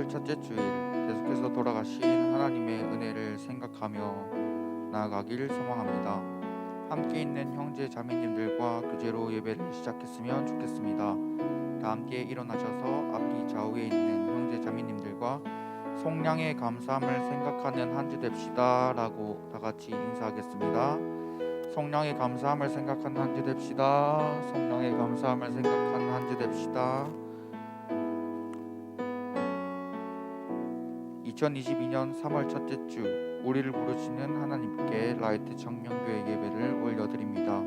첫째 주일, 계속해서 돌아가신 하나님의 은혜를 생각하며 나아가길 소망합니다. 함께 있는 형제 자매님들과 교제로 예배를 시작했으면 좋겠습니다. 다 함께 일어나셔서 앞뒤 좌우에 있는 형제 자매님들과 속량의 감사함을 생각하는 한 주 됩시다 라고 다 같이 인사하겠습니다. 속량의 감사함을 생각하는 한 주 됩시다. 속량의 감사함을 생각하는 한 주 됩시다. 2022년 3월 첫째 주, 우리를 부르시는 하나님께 라이트 청년교회 예배를 올려드립니다.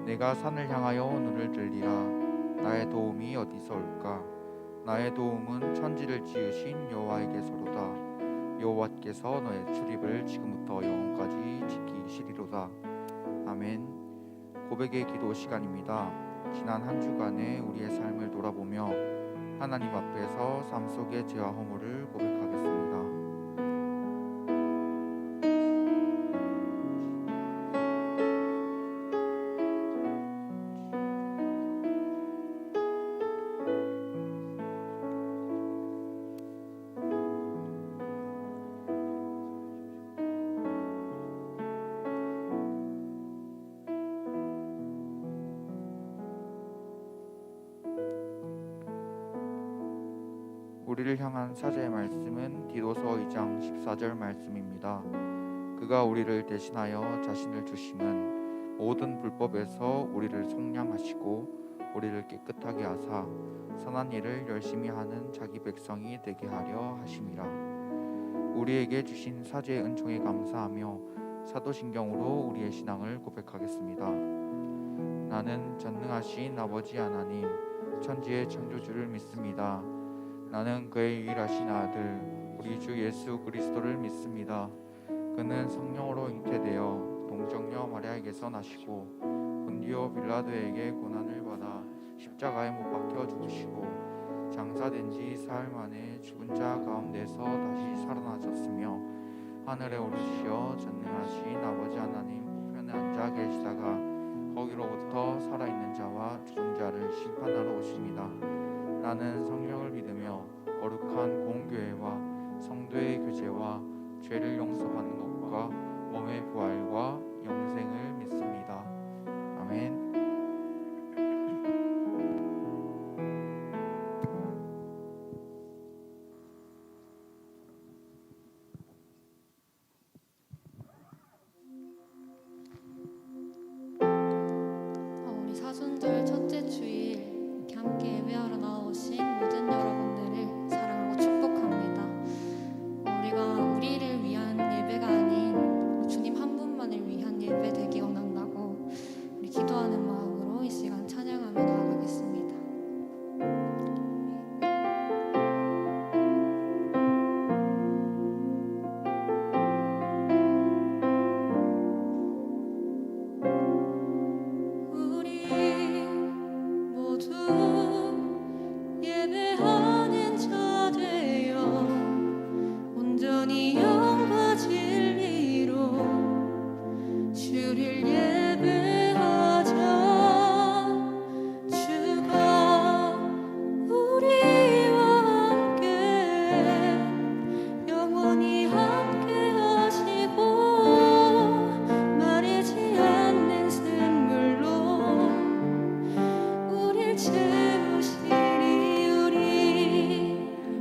내가 산을 향하여 눈을 들리라. 나의 도움이 어디서 올까? 나의 도움은 천지를 지으신 여호와에게서로다. 여호와께서 너의 출입을 지금부터 영원까지 지키시리로다. 아멘. 고백의 기도 시간입니다. 지난 한 주간의 우리의 삶을 돌아보며 하나님 앞에서 삶 속의 죄와 허물을 고백하겠습니다. 우리를 향한 사제의 말씀은 디도서 2장 14절 말씀입니다. 그가 우리를 대신하여 자신을 주심은 모든 불법에서 우리를 속량하시고 우리를 깨끗하게 하사 선한 일을 열심히 하는 자기 백성이 되게 하려 하심이라. 우리에게 주신 사제의 은총에 감사하며 사도신경으로 우리의 신앙을 고백하겠습니다. 나는 전능하신 아버지 하나님, 천지의 창조주를 믿습니다. 나는 그의 유일하신 아들 우리 주 예수 그리스도를 믿습니다. 그는 성령으로 잉태되어 동정녀 마리아에게서 나시고 본디오 빌라도에게 고난을 받아 십자가에 못 박혀 죽으시고 장사된 지 사흘 만에 죽은 자 가운데서 다시 살아나셨으며 하늘에 오르시어 전능하신 아버지 하나님 우편에 앉아 계시다가 거기로부터 살아있는 자와 죽은 자를 심판하러 오십니다. 나는 성령을 믿으며 거룩한 공교회와 성도의 교제와 죄를 용서받는 것과 몸의 부활과 영생을 믿습니다. 아멘. 우리 사순절 첫째 주일 이렇게 함께 예배하러 나오신 모든 여러분들을 사랑하고 축복합니다. 우리가 우리를 위한 예배가 아닌 주님 한 분만을 위한 예배 되기 원한다고 우리 기도하는 마음으로 이 시간 찬양하며 나아가겠습니다. 예배하는 자 되어 온전히 영과 진리로 주를 예배하자. 주가 우리와 함께 영원히 함께 하시고 마르지 않는 샘물로 우릴 채우시리. 우리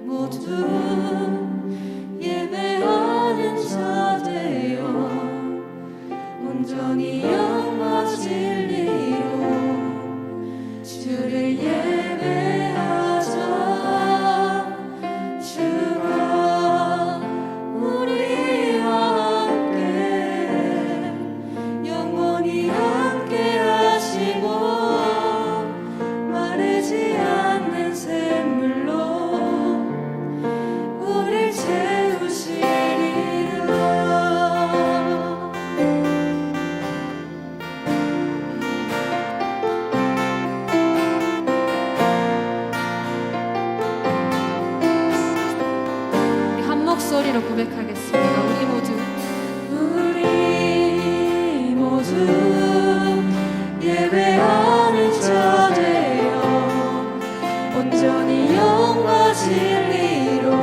모두 예배하는 자 되어 온전히 영과 진리로 주를 예배하자. 주가 우리와 함께 영원히 함께 하시고 마르지 않는 샘물로 우릴 채우시리라. 우리 한 목소리로 고백하겠습니다. 우리 모두 예배하는 자 되어 온전히 영과 진리로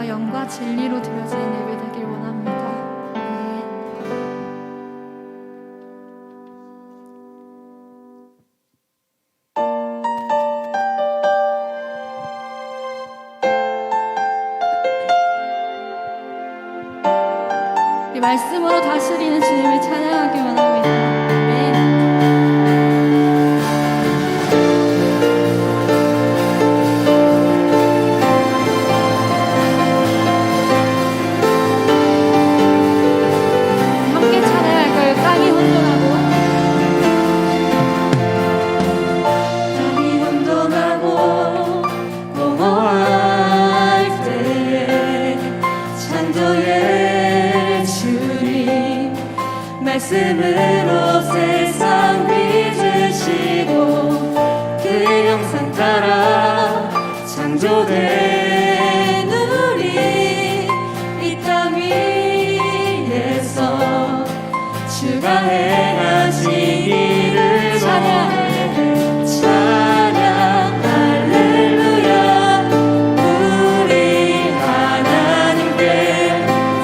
은혜와 영과 진리로 드려지는 예배 되길 원합니다. 아멘. 이 말씀으로 다스리는 주님을 찬양하기 원합니다. 아멘. 함께 찬양할 거예요. 땅이 혼돈하고 땅이 혼돈하고 공허할 때에 창조의 주님 말씀으로 세상 빚으시고 그의 형상 따라 창조된 우리 이 땅 위에서 주가 행하신 일을 찬양해 찬양 할렐루야 우리 하나님께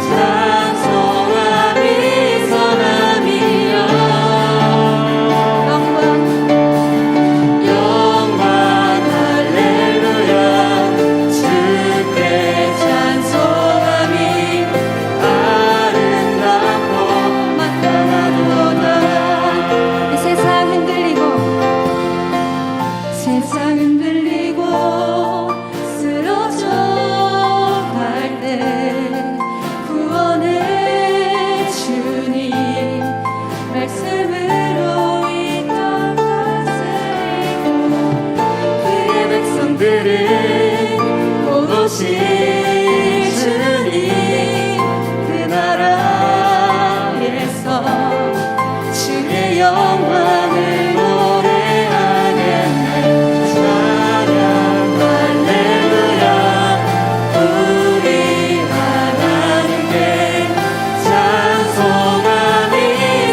찬송함이 선함이여 영광 할렐루야 주께 찬송함이 아름답고 마땅하도다 이 세상 흔들리고 쓰러져 갈 때 구원의 주님 말씀으로 이 땅 다스리고 그의 백성들은 곧 오실 주님 그 나라에서 주의 영광을 노래하겠네 찬양 할렐루야 우리 하나님께 찬송함이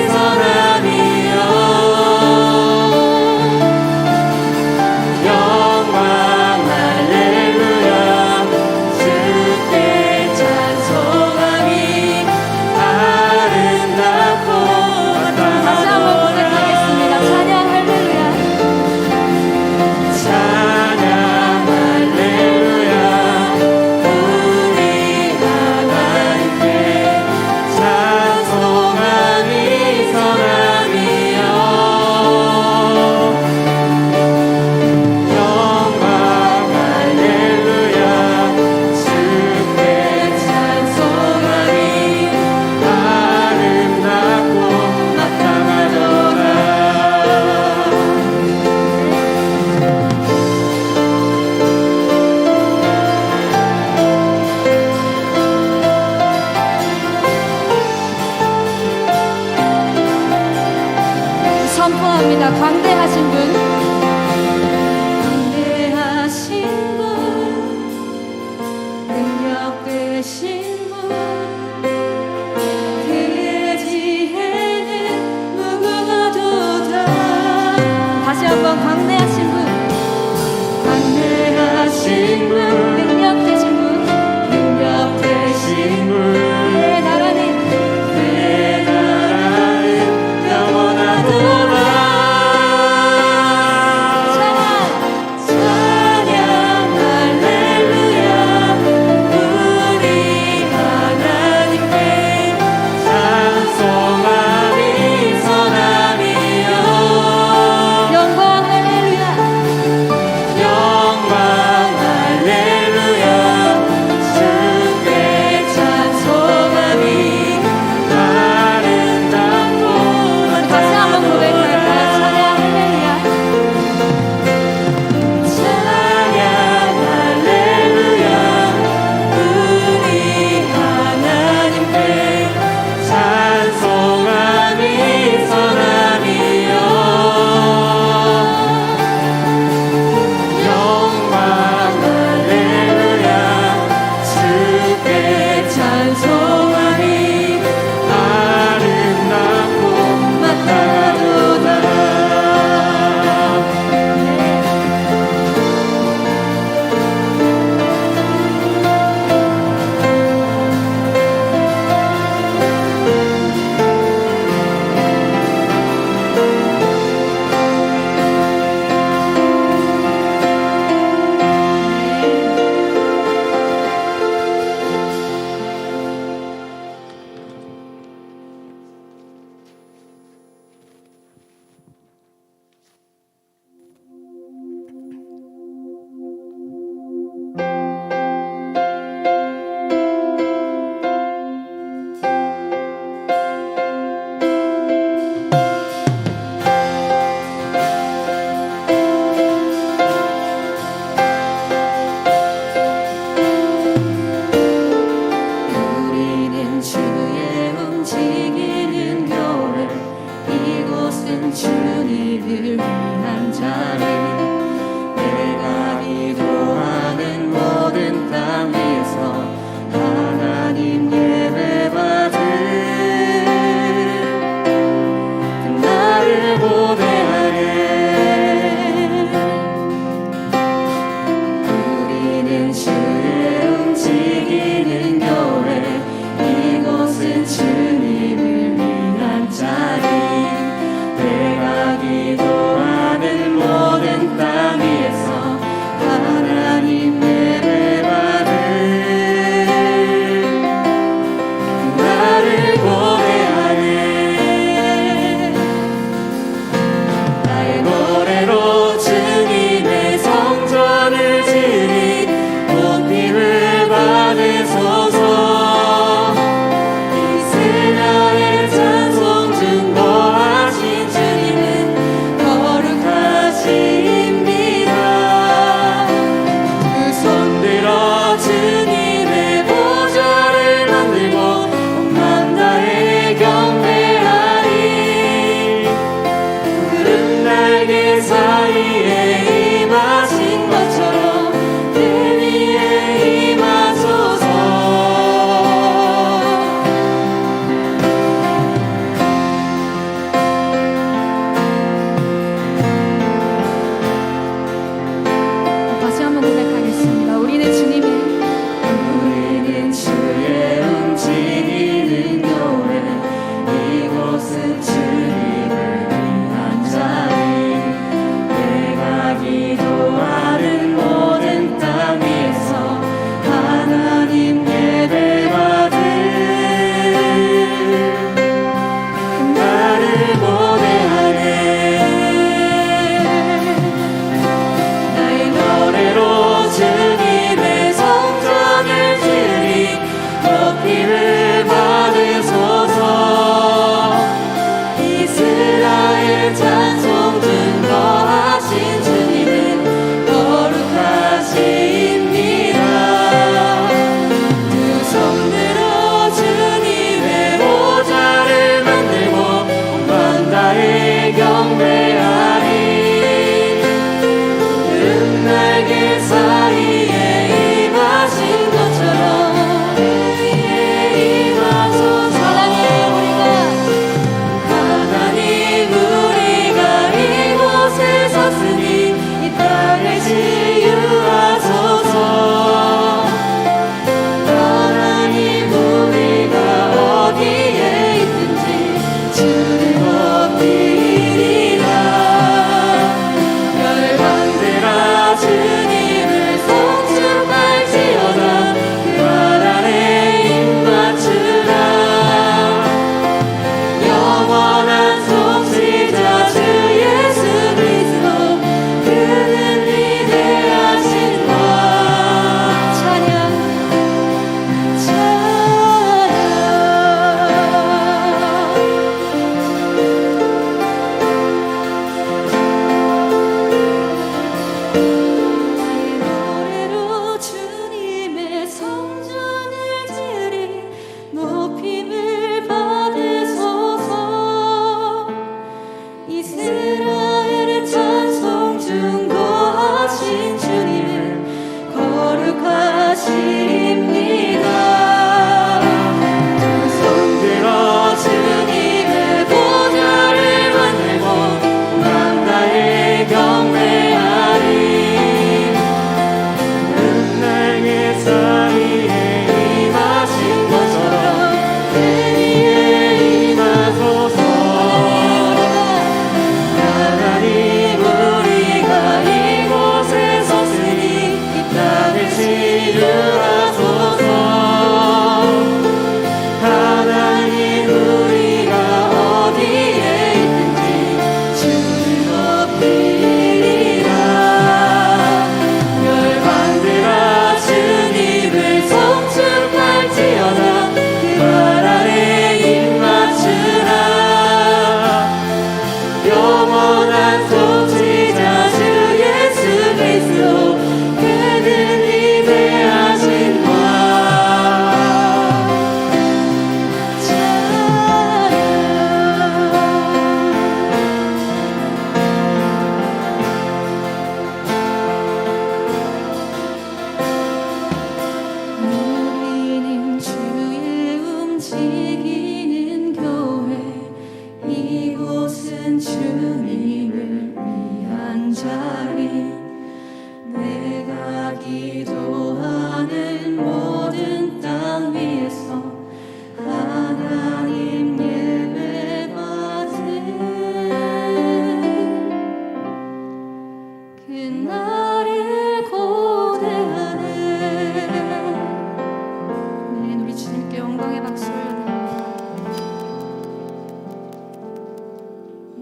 선함이여 영광 할렐루야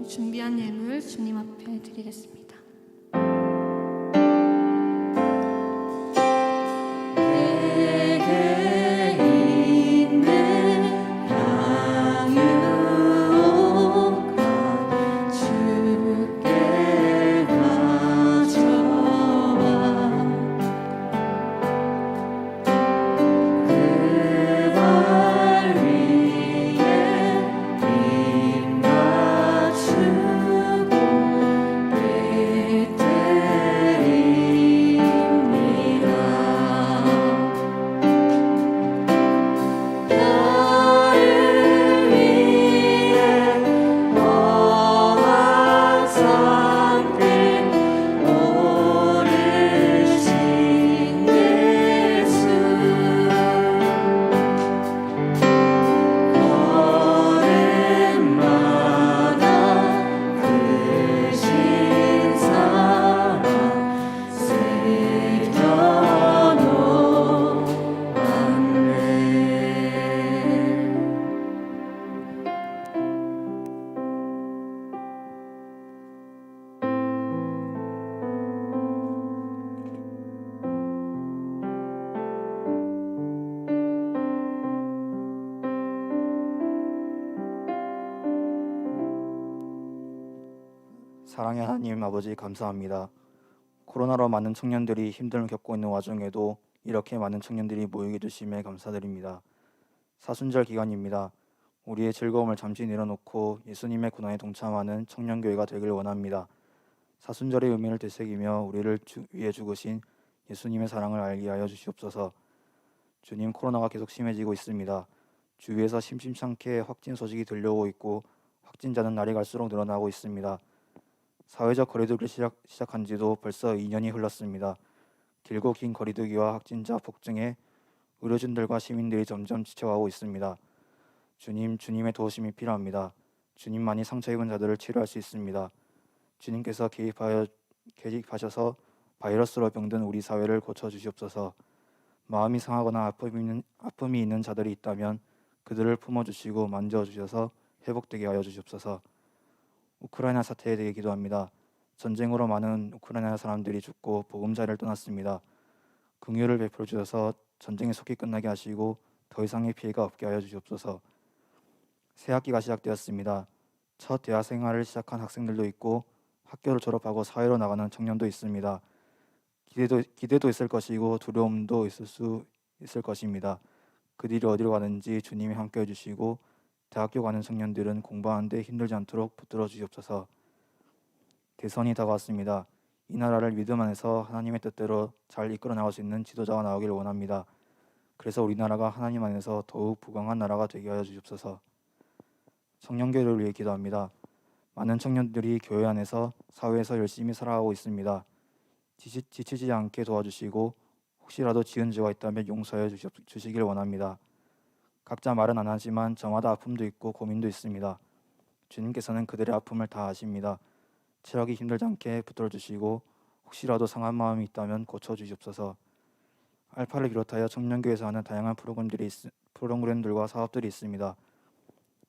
준비한 예물 주님 앞에 드리겠습니다. 내게 있는 향유가 주께 가져와 그 발 위에 입 맞추고 깨뜨립니다. 나를 위해 어항 산길 오르신 예수 걸음마다 크신 사랑 사랑의 하나님 아버지 감사합니다. 코로나로 많은 청년들이 힘듦을 겪고 있는 와중에도 이렇게 많은 청년들이 모이게 해주심에 감사드립니다. 사순절 기간입니다. 우리의 즐거움을 잠시 내려놓고 예수님의 고난에 동참하는 청년교회가 되길 원합니다. 사순절의 의미를 되새기며 우리를 위해 죽으신 예수님의 사랑을 알게 하여 주시옵소서. 주님, 코로나가 계속 심해지고 있습니다. 주위에서 심심찮게 확진 소식이 들려오고 있고 확진자는 날이 갈수록 늘어나고 있습니다. 사회적 거리두기를 시작한 지도 벌써 2년이 흘렀습니다. 길고 긴 거리두기와 확진자 폭증에 의료진들과 시민들이 점점 지쳐가고 있습니다. 주님, 주님의 도우심이 필요합니다. 주님만이 상처 입은 자들을 치료할 수 있습니다. 주님께서 개입하셔서 바이러스로 병든 우리 사회를 고쳐주시옵소서. 마음이 상하거나 아픔이 있는 자들이 있다면 그들을 품어주시고 만져주셔서 회복되게 하여 주시옵소서. 우크라이나 사태에 대해 기도합니다. 전쟁으로 많은 우크라이나 사람들이 죽고 보금자리를 떠났습니다. 긍휼을 베풀어 주셔서 전쟁이 속히 끝나게 하시고 더 이상의 피해가 없게 하여 주시옵소서. 새 학기가 시작되었습니다. 첫 대학 생활을 시작한 학생들도 있고 학교를 졸업하고 사회로 나가는 청년도 있습니다. 기대도 있을 것이고 두려움도 있을 것입니다. 그들이 어디로 가는지 주님이 함께 해주시고 대학교 가는 청년들은 공부하는데 힘들지 않도록 붙들어 주시옵소서. 대선이 다가왔습니다. 이 나라를 믿음 안에서 하나님의 뜻대로 잘 이끌어 나갈 수 있는 지도자가 나오길 원합니다. 그래서 우리나라가 하나님 안에서 더욱 부강한 나라가 되게 하여 주옵소서. 청년교회를 위해 기도합니다. 많은 청년들이 교회 안에서 사회에서 열심히 살아가고 있습니다. 지치지 않게 도와주시고 혹시라도 지은 죄가 있다면 용서해 주시길 원합니다. 각자 말은 안 하지만 저마다 아픔도 있고 고민도 있습니다. 주님께서는 그들의 아픔을 다 아십니다. 체력이 힘들지 않게 붙들어 주시고 혹시라도 상한 마음이 있다면 고쳐 주시옵소서. 알파를 비롯하여 청년교회에서 하는 다양한 프로그램들과 사업들이 있습니다.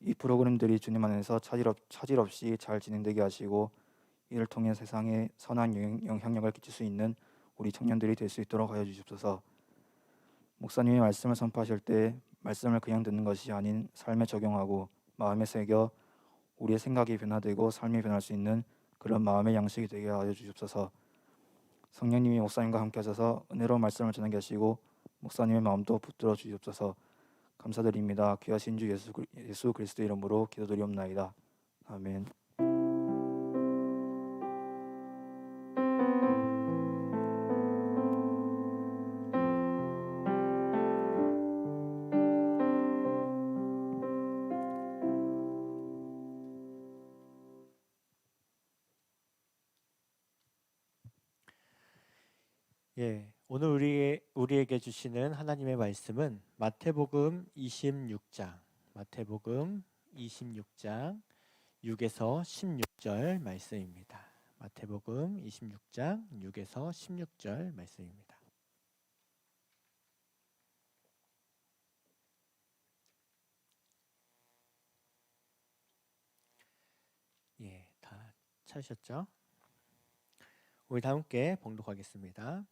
이 프로그램들이 주님 안에서 차질 없이 잘 진행되게 하시고 이를 통해 세상에 선한 영향력을 끼칠 수 있는 우리 청년들이 될 수 있도록 하여 주시옵소서. 목사님이 말씀을 선포하실 때 말씀을 그냥 듣는 것이 아닌 삶에 적용하고 마음에 새겨 우리의 생각이 변화되고 삶이 변할 수 있는 그런 마음의 양식이 되게 하여 주시옵소서. 성령님이 목사님과 함께 하셔서 은혜로운 말씀을 전하게 하시고 목사님의 마음도 붙들어 주시옵소서. 감사드립니다. 귀하신 주 예수 그리스도 이름으로 기도드리옵나이다. 아멘. 예, 오늘 우리에게 주시는 하나님의 말씀은 마태복음 26장 6에서 16절 말씀입니다. 마태복음 26장 6에서 16절 말씀입니다. 예, 다 찾으셨죠? 우리 다 함께 봉독하겠습니다.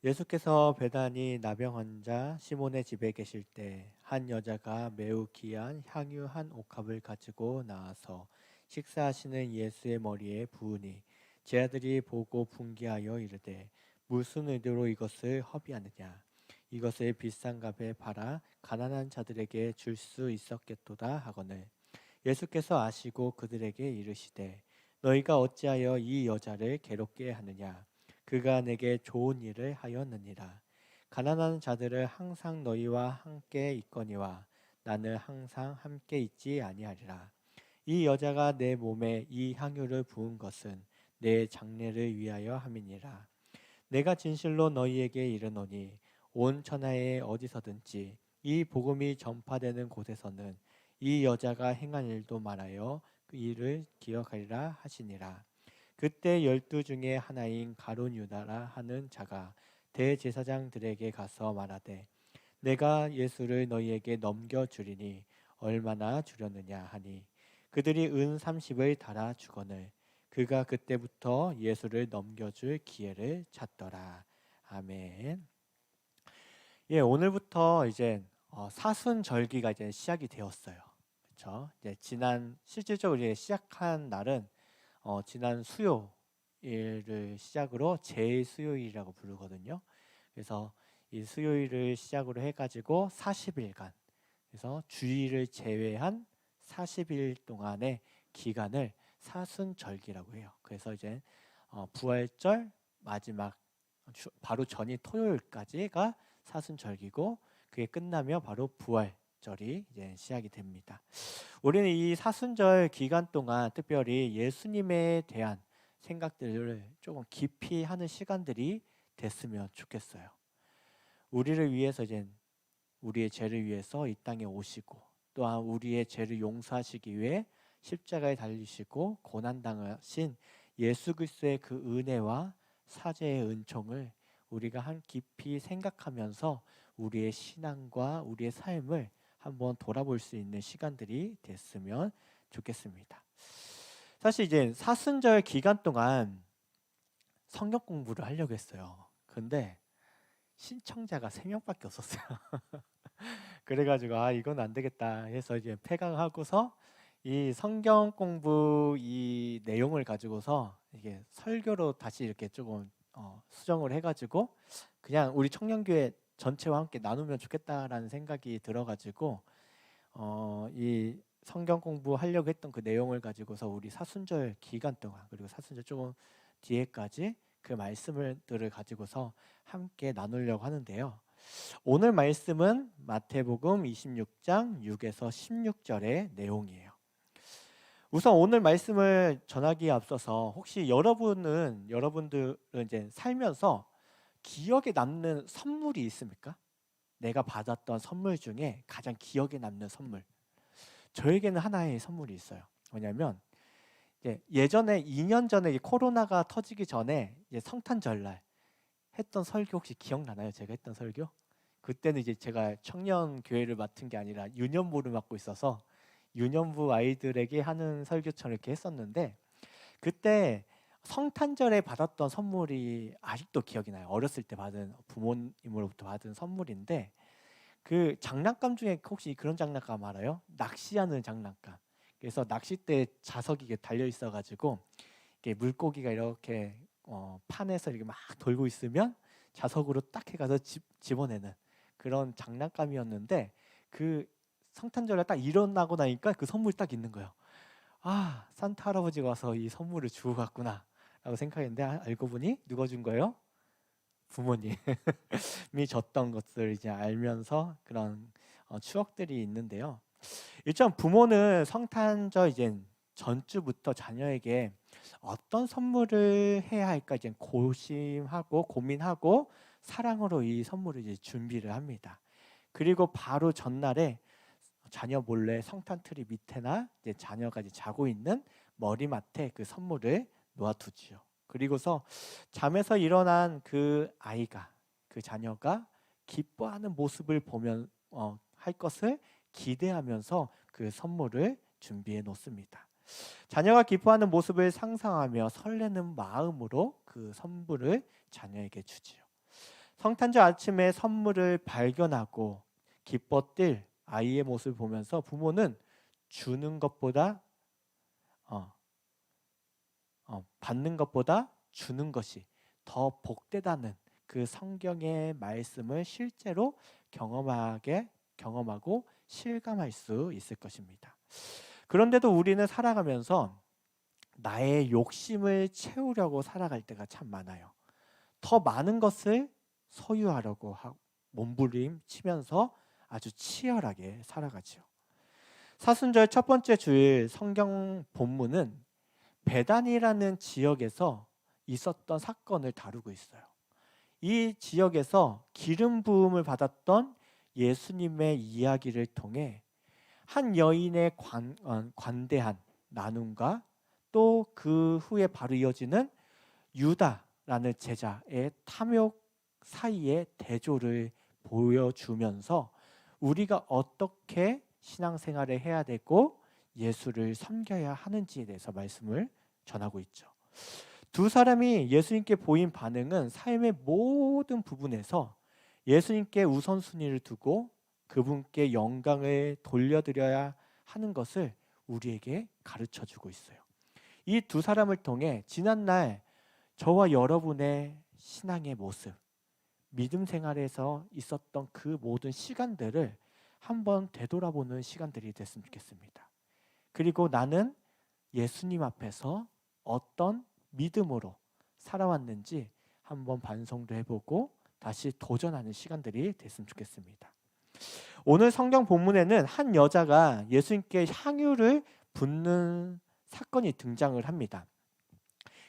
예수께서 베다니 나병 환자 시몬의 집에 계실 때 한 여자가 매우 귀한 향유 한 옥합을 가지고 나와서 식사하시는 예수의 머리에 부으니 제자들이 보고 분개하여 이르되 무슨 의도로 이것을 허비하느냐 이것을 비싼 값에 팔아 가난한 자들에게 줄 수 있었겠도다 하거늘 예수께서 아시고 그들에게 이르시되 너희가 어찌하여 이 여자를 괴롭게 하느냐 그가 내게 좋은 일을 하였느니라. 가난한 자들을 항상 너희와 함께 있거니와 나는 항상 함께 있지 아니하리라. 이 여자가 내 몸에 이 향유를 부은 것은 내 장례를 위하여 함이니라. 내가 진실로 너희에게 이르노니 온 천하에 어디서든지 이 복음이 전파되는 곳에서는 이 여자가 행한 일도 말하여 그 일을 기억하리라 하시니라. 그때 12 중에 하나인 가룟 유다라 하는 자가 대제사장들에게 가서 말하되 내가 예수를 너희에게 넘겨주리니 얼마나 주려느냐 하니 그들이 은 30을 달아 주거늘 그가 그때부터 예수를 넘겨줄 기회를 찾더라. 아멘. 예, 오늘부터 이제 사순절기가 이제 시작이 되었어요. 그렇죠? 이제 실질적으로 이제 시작한 날은 지난 수요일을 시작으로 제수요일이라고 부르거든요. 그래서 이 수요일을 시작으로 해가지고 40일간, 그래서 주일을 제외한 40일 동안의 기간을 사순절기라고 해요. 그래서 이제 부활절 마지막 바로 전이 토요일까지가 사순절기고 그게 끝나면 바로 부활절이 이제 시작이 됩니다. 우리는 이 사순절 기간 동안 특별히 예수님에 대한 생각들을 조금 깊이 하는 시간들이 됐으면 좋겠어요. 우리를 위해서 이제 우리의 죄를 위해서 이 땅에 오시고 또한 우리의 죄를 용서하시기 위해 십자가에 달리시고 고난당하신 예수 그리스도의 그 은혜와 사죄의 은총을 우리가 한 깊이 생각하면서 우리의 신앙과 우리의 삶을 한번 돌아볼 수 있는 시간들이 됐으면 좋겠습니다. 사실 이제 사순절 기간 동안 성경 공부를 하려고 했어요. 근데 신청자가 3명밖에 없었어요. 그래가지고 이건 안 되겠다 해서 이제 폐강하고서 이 성경 공부 이 내용을 가지고서 이게 설교로 다시 이렇게 조금 수정을 해가지고 그냥 우리 청년교회 전체와 함께 나누면 좋겠다라는 생각이 들어가지고 이 성경 공부하려고 했던 그 내용을 가지고서 우리 사순절 기간 동안 그리고 사순절 조금 뒤에까지 그 말씀들을 가지고서 함께 나누려고 하는데요. 오늘 말씀은 마태복음 26장 6에서 16절의 내용이에요. 우선 오늘 말씀을 전하기에 앞서서 혹시 여러분들은 이제 살면서 기억에 남는 선물이 있습니까? 내가 받았던 선물 중에 가장 기억에 남는 선물. 저에게는 하나의 선물이 있어요. 뭐냐면 예전에 2년 전에 코로나가 터지기 전에 성탄절날 했던 설교 혹시 기억나나요? 제가 했던 설교? 그때는 이제 제가 청년 교회를 맡은 게 아니라 유년부를 맡고 있어서 유년부 아이들에게 하는 설교처럼 이렇게 했었는데, 그때 성탄절에 받았던 선물이 아직도 기억이 나요. 어렸을 때 받은, 부모님으로부터 받은 선물인데, 그 장난감 중에 혹시 그런 장난감 알아요? 낚시하는 장난감. 그래서 낚싯대 자석이 이게 달려 있어가지고 이게 물고기가 이렇게 판에서 이렇게 막 돌고 있으면 자석으로 딱 해가서 집어내는 그런 장난감이었는데, 그 성탄절에 딱 일어나고 나니까 그 선물이 딱 있는 거예요. 아, 산타 할아버지가 와서 이 선물을 주고 갔구나 라고 생각했는데, 알고 보니 누가 준 거예요? 부모님이 줬던 것을 이제 알면서 그런 추억들이 있는데요. 일단 부모는 성탄절 이제 전주부터 자녀에게 어떤 선물을 해야 할까 이제 고심하고 고민하고 사랑으로 이 선물을 이제 준비를 합니다. 그리고 바로 전날에 자녀 몰래 성탄트리 밑에나 이제 자녀가 이제 자고 있는 머리맡에 그 선물을 놓아두지요. 그리고서 잠에서 일어난 그 아이가, 그 자녀가 기뻐하는 모습을 보면 할 것을 기대하면서 그 선물을 준비해 놓습니다. 자녀가 기뻐하는 모습을 상상하며 설레는 마음으로 그 선물을 자녀에게 주지요. 성탄절 아침에 선물을 발견하고 기뻐 뛸 아이의 모습을 보면서 부모는 주는 것보다 받는 것보다 주는 것이 더 복되다는 그 성경의 말씀을 실제로 경험하고 실감할 수 있을 것입니다. 그런데도 우리는 살아가면서 나의 욕심을 채우려고 살아갈 때가 참 많아요. 더 많은 것을 소유하려고 몸부림치면서 아주 치열하게 살아가죠. 사순절 첫 번째 주일 성경 본문은 베단이라는 지역에서 있었던 사건을 다루고 있어요. 이 지역에서 기름 부음을 받았던 예수님의 이야기를 통해 한 여인의 관대한 나눔과 또 그 후에 바로 이어지는 유다라는 제자의 탐욕 사이의 대조를 보여주면서 우리가 어떻게 신앙생활을 해야 되고 예수를 섬겨야 하는지에 대해서 말씀을 전하고 있죠. 두 사람이 예수님께 보인 반응은 삶의 모든 부분에서 예수님께 우선순위를 두고 그분께 영광을 돌려드려야 하는 것을 우리에게 가르쳐주고 있어요. 이 두 사람을 통해 지난날 저와 여러분의 신앙의 모습, 믿음 생활에서 있었던 그 모든 시간들을 한번 되돌아보는 시간들이 됐으면 좋겠습니다. 그리고 나는 예수님 앞에서 어떤 믿음으로 살아왔는지 한번 반성도 해보고 다시 도전하는 시간들이 됐으면 좋겠습니다. 오늘 성경 본문에는 한 여자가 예수님께 향유를 붓는 사건이 등장을 합니다.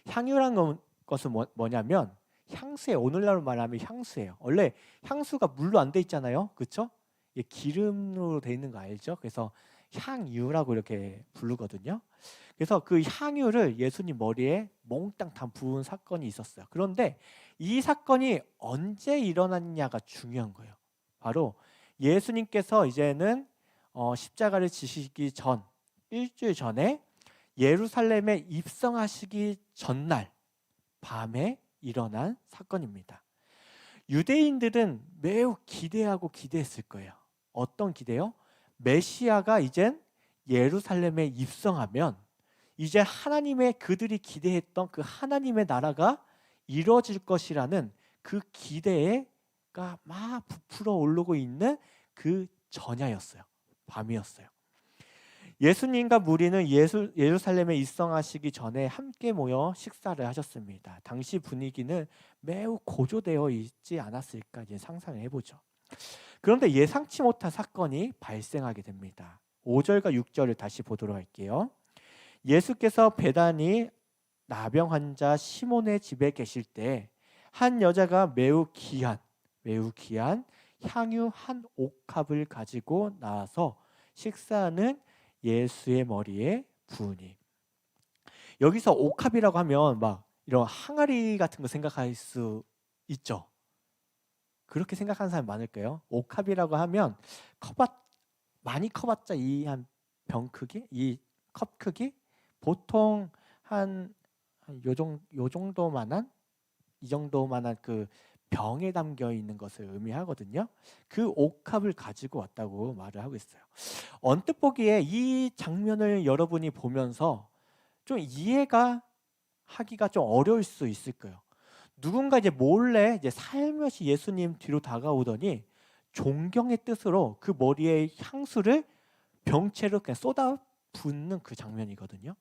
향유란 것은 뭐냐면 향수예요. 오늘날로 말하면 향수예요. 원래 향수가 물로 안 돼 있잖아요. 그렇죠? 기름으로 돼 있는 거 알죠? 그래서 향유라고 이렇게 부르거든요. 그래서 그 향유를 예수님 머리에 몽땅 다 부은 사건이 있었어요. 그런데 이 사건이 언제 일어났냐가 중요한 거예요. 바로 예수님께서 이제는 십자가를 지시기 전 일주일 전에 예루살렘에 입성하시기 전날 밤에 일어난 사건입니다. 유대인들은 매우 기대했을 거예요. 어떤 기대요? 메시아가 이젠 예루살렘에 입성하면 이제 그들이 기대했던 그 하나님의 나라가 이루어질 것이라는 그 기대가 막 부풀어 오르고 있는 그 전야였어요. 밤이었어요. 예수님과 무리는 예루살렘에 입성하시기 전에 함께 모여 식사를 하셨습니다. 당시 분위기는 매우 고조되어 있지 않았을까 이제 상상을 해보죠. 그런데 예상치 못한 사건이 발생하게 됩니다. 5절과 6절을 다시 보도록 할게요. 예수께서 베다니 나병 환자 시몬의 집에 계실 때 한 여자가 매우 귀한 향유 한 옥합을 가지고 나와서 식사하는 예수의 머리에 부으니. 여기서 옥합이라고 하면 막 이런 항아리 같은 거 생각할 수 있죠. 그렇게 생각하는 사람 많을까요? 옥합이라고 하면 많이 커봤자 이 한 병 크기, 이 컵 크기, 보통 한 요 정도만한 이 정도만한 그 병에 담겨 있는 것을 의미하거든요. 그 옥합을 가지고 왔다고 말을 하고 있어요. 언뜻 보기에 이 장면을 여러분이 보면서 좀 이해가 하기가 좀 어려울 수 있을 거예요. 누군가 이제 몰래 이제 살며시 예수님 뒤로 다가오더니 존경의 뜻으로 그 머리에 향수를 병채로 그냥 쏟아 붓는 그 장면이거든요.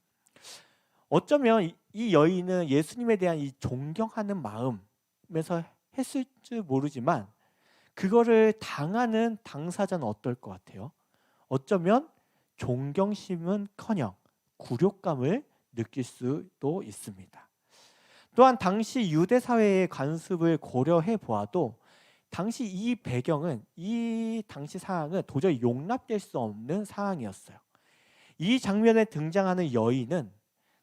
어쩌면 이 여인은 예수님에 대한 이 존경하는 마음에서 했을지 모르지만 그거를 당하는 당사자는 어떨 것 같아요? 어쩌면 존경심은커녕 굴욕감을 느낄 수도 있습니다. 또한 당시 유대 사회의 관습을 고려해 보아도 당시 이 배경은 이 당시 상황은 도저히 용납될 수 없는 상황이었어요. 이 장면에 등장하는 여인은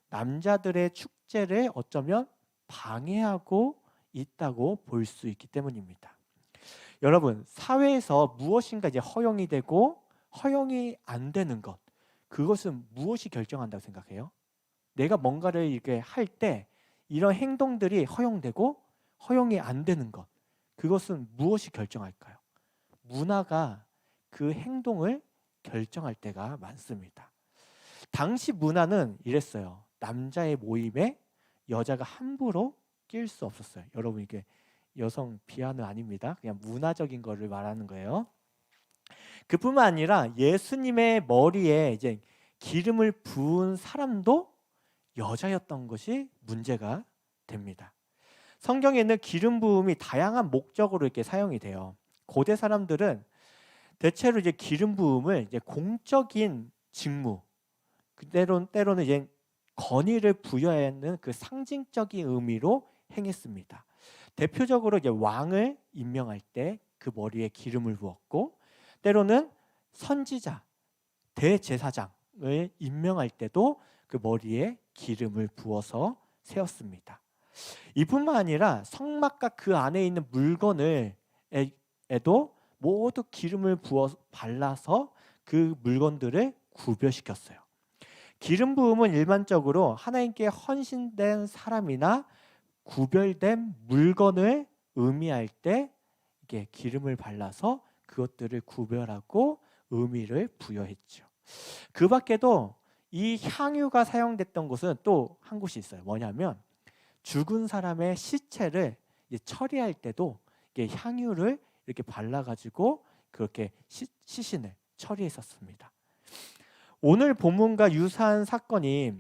남자들의 축제를 어쩌면 방해하고 있다고 볼 수 있기 때문입니다. 여러분, 사회에서 무엇인가 이제 허용이 되고 허용이 안 되는 것, 그것은 무엇이 결정한다고 생각해요? 내가 뭔가를 이렇게 할 때 이런 행동들이 허용되고 허용이 안 되는 것, 그것은 무엇이 결정할까요? 문화가 그 행동을 결정할 때가 많습니다. 당시 문화는 이랬어요. 남자의 모임에 여자가 함부로 낄 수 없었어요. 여러분, 이게 여성 비하는 아닙니다. 그냥 문화적인 거를 말하는 거예요. 그뿐만 아니라 예수님의 머리에 이제 기름을 부은 사람도 여자였던 것이 문제가 됩니다. 성경에는 기름 부음이 다양한 목적으로 이렇게 사용이 돼요. 고대 사람들은 대체로 이제 기름 부음을 이제 공적인 직무, 때로는 이제 권위를 부여하는 그 상징적인 의미로 행했습니다. 대표적으로 이제 왕을 임명할 때 그 머리에 기름을 부었고, 때로는 선지자, 대제사장을 임명할 때도 그 머리에 기름을 부어서 세웠습니다. 이뿐만 아니라 성막과 그 안에 있는 물건을 에도 모두 기름을 부어 발라서 그 물건들을 구별시켰어요. 기름 부음은 일반적으로 하나님께 헌신된 사람이나 구별된 물건을 의미할 때 이게 기름을 발라서 그것들을 구별하고 의미를 부여했죠. 그 밖에도 이 향유가 사용됐던 곳은 또 한 곳이 있어요. 뭐냐면 죽은 사람의 시체를 처리할 때도 이게 향유를 이렇게 발라가지고 그렇게 시신을 처리했었습니다. 오늘 본문과 유사한 사건이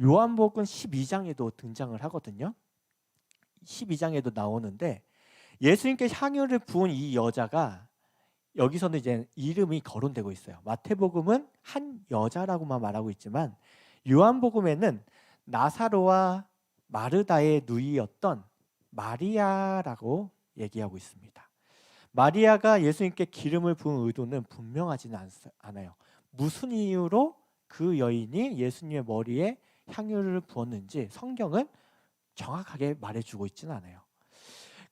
요한복음 12장에도 등장을 하거든요. 12장에도 나오는데 예수님께 향유를 부은 이 여자가 여기서는 이제 이름이 거론되고 있어요. 마태복음은 한 여자라고만 말하고 있지만 요한복음에는 나사로와 마르다의 누이였던 마리아라고 얘기하고 있습니다. 마리아가 예수님께 기름을 부은 의도는 분명하지는 않아요. 무슨 이유로 그 여인이 예수님의 머리에 향유를 부었는지 성경은 정확하게 말해주고 있지는 않아요.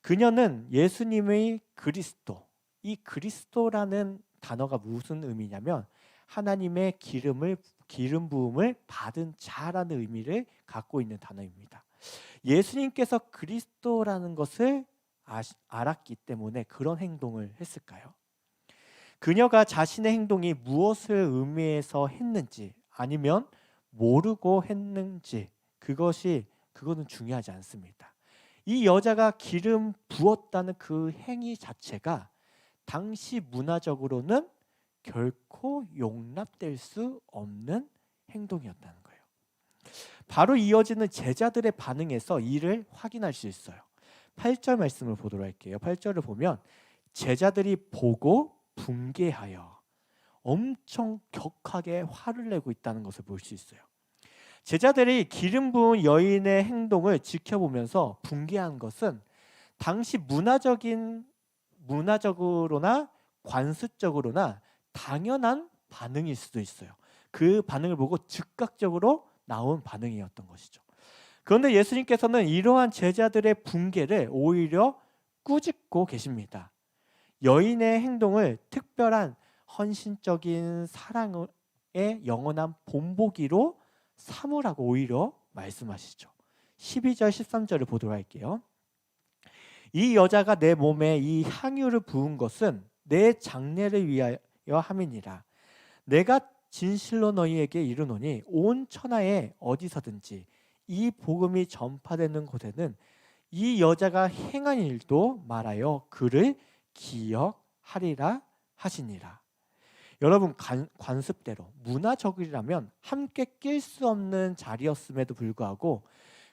그녀는 예수님의 그리스도, 이 그리스도라는 단어가 무슨 의미냐면 하나님의 기름 부음을 받은 자라는 의미를 갖고 있는 단어입니다. 예수님께서 그리스도라는 것을 알았기 때문에 그런 행동을 했을까요? 그녀가 자신의 행동이 무엇을 의미해서 했는지 아니면 모르고 했는지 그거는 중요하지 않습니다. 이 여자가 기름 부었다는 그 행위 자체가 당시 문화적으로는 결코 용납될 수 없는 행동이었다는 거예요. 바로 이어지는 제자들의 반응에서 이를 확인할 수 있어요. 8절 말씀을 보도록 할게요. 8절을 보면 제자들이 보고 분개하여 엄청 격하게 화를 내고 있다는 것을 볼 수 있어요. 제자들이 기름 부은 여인의 행동을 지켜보면서 분개한 것은 당시 문화적으로나 관습적으로나 당연한 반응일 수도 있어요. 그 반응을 보고 즉각적으로 나온 반응이었던 것이죠. 그런데 예수님께서는 이러한 제자들의 분개를 오히려 꾸짖고 계십니다. 여인의 행동을 특별한 헌신적인 사랑의 영원한 본보기로 삼으라고 오히려 말씀하시죠. 12절 13절을 보도록 할게요. 이 여자가 내 몸에 이 향유를 부은 것은 내 장례를 위하여 함이니라. 내가 진실로 너희에게 이르노니 온 천하에 어디서든지 이 복음이 전파되는 곳에는 이 여자가 행한 일도 말하여 그를 기억하리라 하시니라. 여러분, 관습대로 문화적이라면 함께 낄 수 없는 자리였음에도 불구하고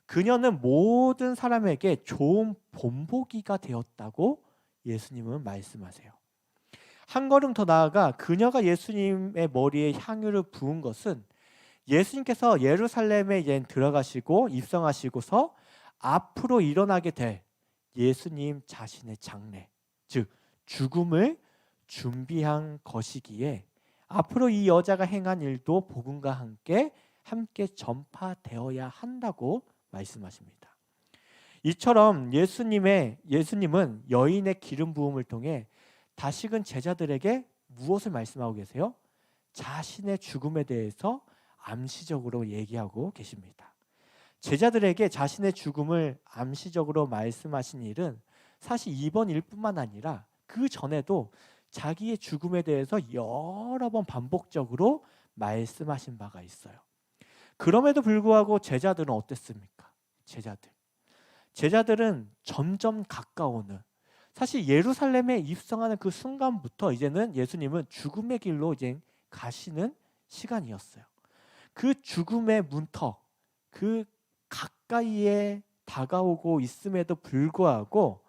그녀는 모든 사람에게 좋은 본보기가 되었다고 예수님은 말씀하세요. 한 걸음 더 나아가 그녀가 예수님의 머리에 향유를 부은 것은 예수님께서 예루살렘에 이제 들어가시고 입성하시고서 앞으로 일어나게 될 예수님 자신의 장례, 즉 죽음을 준비한 것이기에 앞으로 이 여자가 행한 일도 복음과 함께 전파되어야 한다고 말씀하십니다. 이처럼 예수님은 여인의 기름 부음을 통해 다시금 제자들에게 무엇을 말씀하고 계세요? 자신의 죽음에 대해서 암시적으로 얘기하고 계십니다. 제자들에게 자신의 죽음을 암시적으로 말씀하신 일은 사실 이번 일뿐만 아니라 그 전에도 자기의 죽음에 대해서 여러 번 반복적으로 말씀하신 바가 있어요. 그럼에도 불구하고 제자들은 어땠습니까? 제자들은 점점 가까워오는, 사실 예루살렘에 입성하는 그 순간부터 이제는 예수님은 죽음의 길로 이제 가시는 시간이었어요. 그 죽음의 문턱, 그 가까이에 다가오고 있음에도 불구하고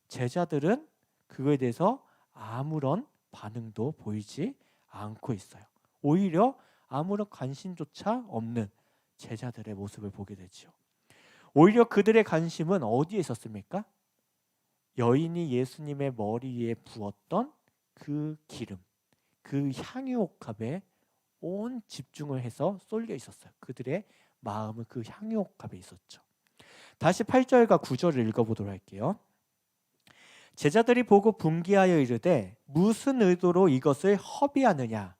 제자들은 그거에 대해서 아무런 반응도 보이지 않고 있어요. 오히려 아무런 관심조차 없는 제자들의 모습을 보게 되죠. 오히려 그들의 관심은 어디에 있었습니까? 여인이 예수님의 머리 위에 부었던 그 기름, 그 향유옥합에 온 집중을 해서 쏠려 있었어요. 그들의 마음은 그 향유옥합에 있었죠. 다시 8절과 9절을 읽어보도록 할게요. 제자들이 보고 분기하여 이르되 무슨 의도로 이것을 허비하느냐?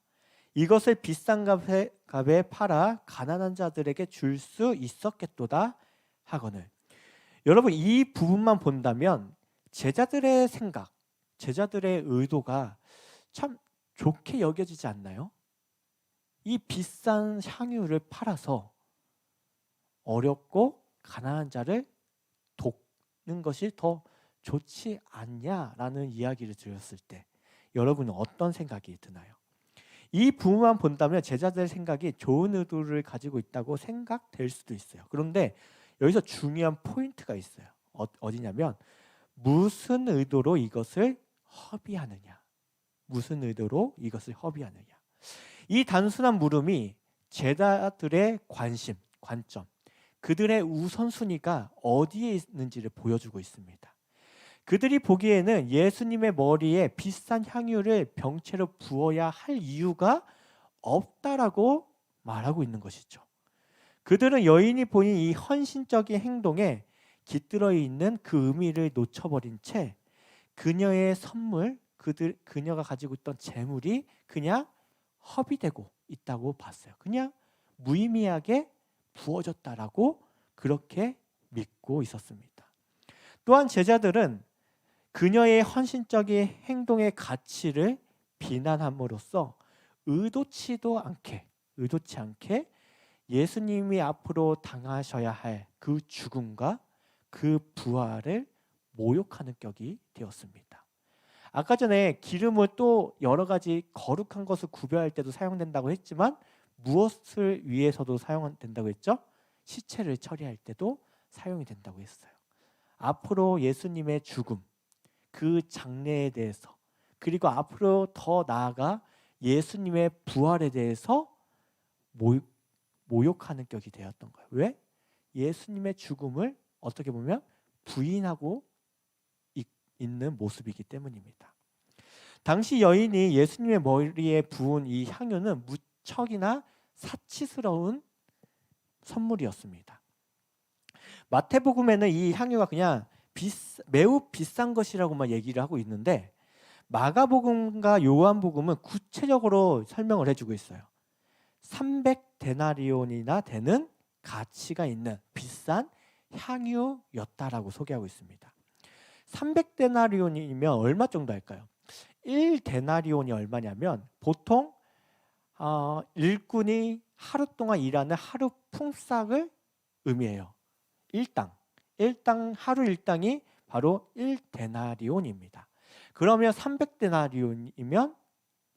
이것을 비싼 값에 팔아 가난한 자들에게 줄 수 있었겠도다 하거늘. 여러분, 이 부분만 본다면 제자들의 생각, 제자들의 의도가 참 좋게 여겨지지 않나요? 이 비싼 향유를 팔아서 어렵고 가난한 자를 돕는 것이 더 좋지 않냐라는 이야기를 들었을 때 여러분은 어떤 생각이 드나요? 이 부분만 본다면 제자들의 생각이 좋은 의도를 가지고 있다고 생각될 수도 있어요. 그런데 여기서 중요한 포인트가 있어요. 어디냐면 무슨 의도로 이것을 허비하느냐. 무슨 의도로 이것을 허비하느냐. 이 단순한 물음이 제자들의 관점, 그들의 우선순위가 어디에 있는지를 보여주고 있습니다. 그들이 보기에는 예수님의 머리에 비싼 향유를 병채로 부어야 할 이유가 없다라고 말하고 있는 것이죠. 그들은 여인이 보인 이 헌신적인 행동에 깃들어 있는 그 의미를 놓쳐버린 채 그녀의 선물, 그녀가 가지고 있던 재물이 그냥 허비되고 있다고 봤어요. 그냥 무의미하게 부어졌다라고 그렇게 믿고 있었습니다. 또한 제자들은 그녀의 헌신적인 행동의 가치를 비난함으로써 의도치 않게 예수님이 앞으로 당하셔야 할 그 죽음과 그 부활을 모욕하는 격이 되었습니다. 아까 전에 기름을 또 여러 가지 거룩한 것을 구별할 때도 사용된다고 했지만 무엇을 위해서도 사용된다고 했죠? 시체를 처리할 때도 사용이 된다고 했어요. 앞으로 예수님의 죽음, 그 장례에 대해서, 그리고 앞으로 더 나아가 예수님의 부활에 대해서 모욕하는 격이 되었던 거예요. 왜? 예수님의 죽음을 어떻게 보면 부인하고 있는 모습이기 때문입니다. 당시 여인이 예수님의 머리에 부은 이 향유는 무척이나 사치스러운 선물이었습니다. 마태복음에는 이 향유가 그냥 매우 비싼 것이라고만 얘기를 하고 있는데 마가복음과 요한복음은 구체적으로 설명을 해주고 있어요. 300데나리온이나 되는 가치가 있는 비싼 향유였다라고 소개하고 있습니다. 300데나리온이면 얼마 정도 할까요? 1데나리온이 얼마냐면 보통 일꾼이 하루 동안 일하는 하루 품삯을 의미해요. 일당 하루 일당이 바로 1데나리온입니다. 그러면 300데나리온이면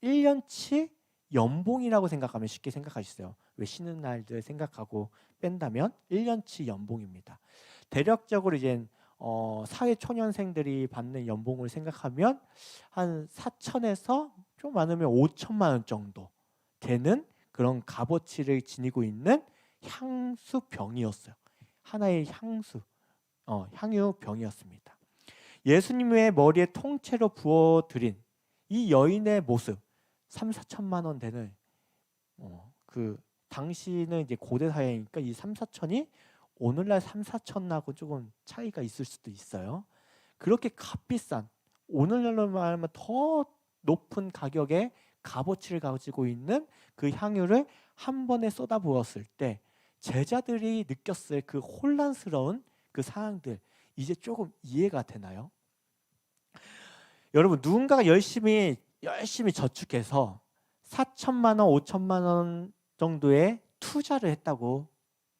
1년치 연봉이라고 생각하면 쉽게 생각하시죠. 왜 쉬는 날들 생각하고 뺀다면 1년치 연봉입니다. 대략적으로 이제 사회초년생들이 받는 연봉을 생각하면 한 4천에서 좀 많으면 5천만 원 정도 되는 그런 값어치를 지니고 있는 향수병이었어요. 하나의 향유병이었습니다. 예수님의 머리에 통째로 부어드린 이 여인의 모습, 3,4천만 원 되는 그 당시는 이제 고대 사회니까 이 3,4천이 오늘날 3,4천하고 조금 차이가 있을 수도 있어요. 그렇게 값비싼, 오늘날로 말하면 더 높은 가격의 값어치를 가지고 있는 그 향유를 한 번에 쏟아부었을 때 제자들이 느꼈을 그 혼란스러운 그 상황들, 이제 조금 이해가 되나요? 여러분, 누군가가 열심히 저축해서 4천만 원, 5천만 원 정도의 투자를 했다고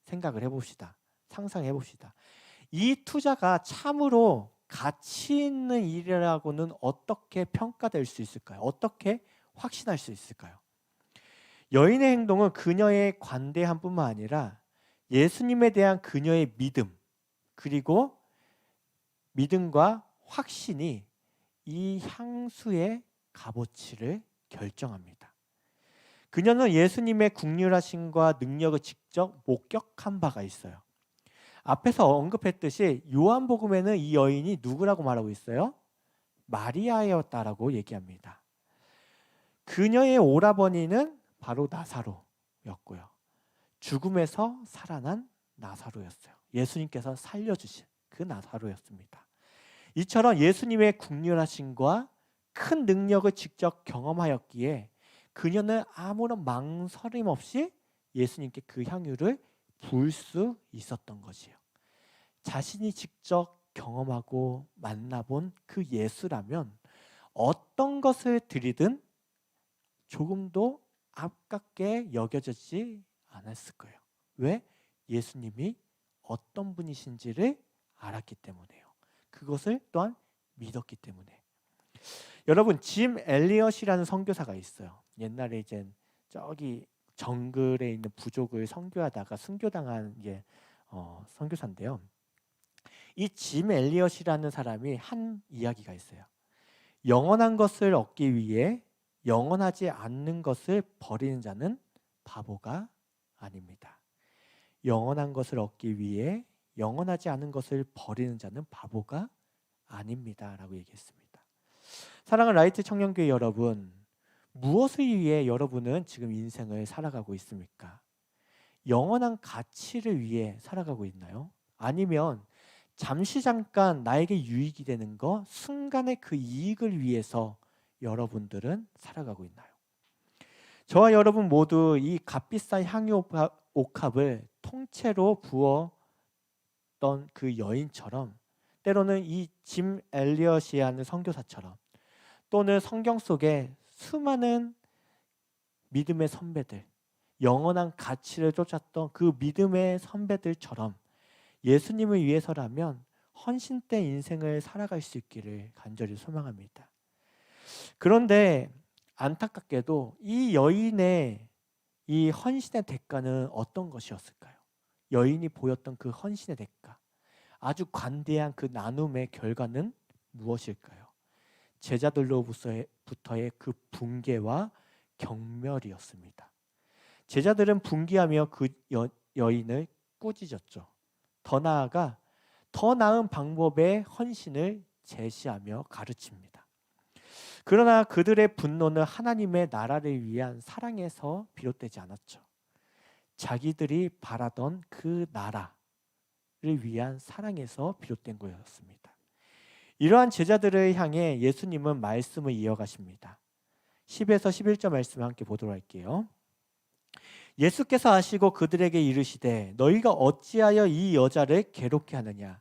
생각을 해봅시다. 상상해 봅시다. 이 투자가 참으로 가치 있는 일이라고는 어떻게 평가될 수 있을까요? 어떻게 확신할 수 있을까요? 여인의 행동은 그녀의 관대함뿐만 아니라 예수님에 대한 그녀의 믿음, 그리고 믿음과 확신이 이 향수의 값어치를 결정합니다. 그녀는 예수님의 긍휼하심과 능력을 직접 목격한 바가 있어요. 앞에서 언급했듯이 요한복음에는 이 여인이 누구라고 말하고 있어요? 마리아였다라고 얘기합니다. 그녀의 오라버니는 바로 나사로였고요. 죽음에서 살아난 나사로였어요. 예수님께서 살려주신 그 나사로였습니다. 이처럼 예수님의 긍휼하심과 큰 능력을 직접 경험하였기에 그녀는 아무런 망설임 없이 예수님께 그 향유를 부을 수 있었던 것이에요. 자신이 직접 경험하고 만나본 그 예수라면 어떤 것을 드리든 조금도 아깝게 여겨지지 않았을 거예요. 왜? 예수님이 어떤 분이신지를 알았기 때문에요. 그것을 또한 믿었기 때문에. 여러분, 짐 엘리엇이라는 선교사가 있어요. 옛날에 이제 저기 정글에 있는 부족을 선교하다가 순교당한 선교사인데요. 이 짐 엘리엇이라는 사람이 한 이야기가 있어요. 영원한 것을 얻기 위해 영원하지 않는 것을 버리는 자는 바보가 아닙니다. 영원한 것을 얻기 위해 영원하지 않은 것을 버리는 자는 바보가 아닙니다. 라고 얘기했습니다. 사랑하는 라이트 청년교회 여러분, 무엇을 위해 여러분은 지금 인생을 살아가고 있습니까? 영원한 가치를 위해 살아가고 있나요? 아니면 잠시 잠깐 나에게 유익이 되는 거, 순간의 그 이익을 위해서 여러분들은 살아가고 있나요? 저와 여러분 모두 이 값비싼 향유 옥합을 통째로 부었던 그 여인처럼, 때로는 이 짐 엘리엇이라는 선교사처럼, 또는 성경 속에 수많은 믿음의 선배들, 영원한 가치를 쫓았던 그 믿음의 선배들처럼 예수님을 위해서라면 헌신된 인생을 살아갈 수 있기를 간절히 소망합니다. 그런데 안타깝게도 이 여인의 이 헌신의 대가는 어떤 것이었을까요? 여인이 보였던 그 헌신의 대가, 아주 관대한 그 나눔의 결과는 무엇일까요? 제자들로부터의 그 붕괴와 경멸이었습니다. 제자들은 붕괴하며 그 여인을 꾸짖었죠. 더 나아가 더 나은 방법의 헌신을 제시하며 가르칩니다. 그러나 그들의 분노는 하나님의 나라를 위한 사랑에서 비롯되지 않았죠. 자기들이 바라던 그 나라를 위한 사랑에서 비롯된 거였습니다. 이러한 제자들을 향해 예수님은 말씀을 이어가십니다. 10에서 11절 말씀을 함께 보도록 할게요. 예수께서 아시고 그들에게 이르시되 너희가 어찌하여 이 여자를 괴롭게 하느냐?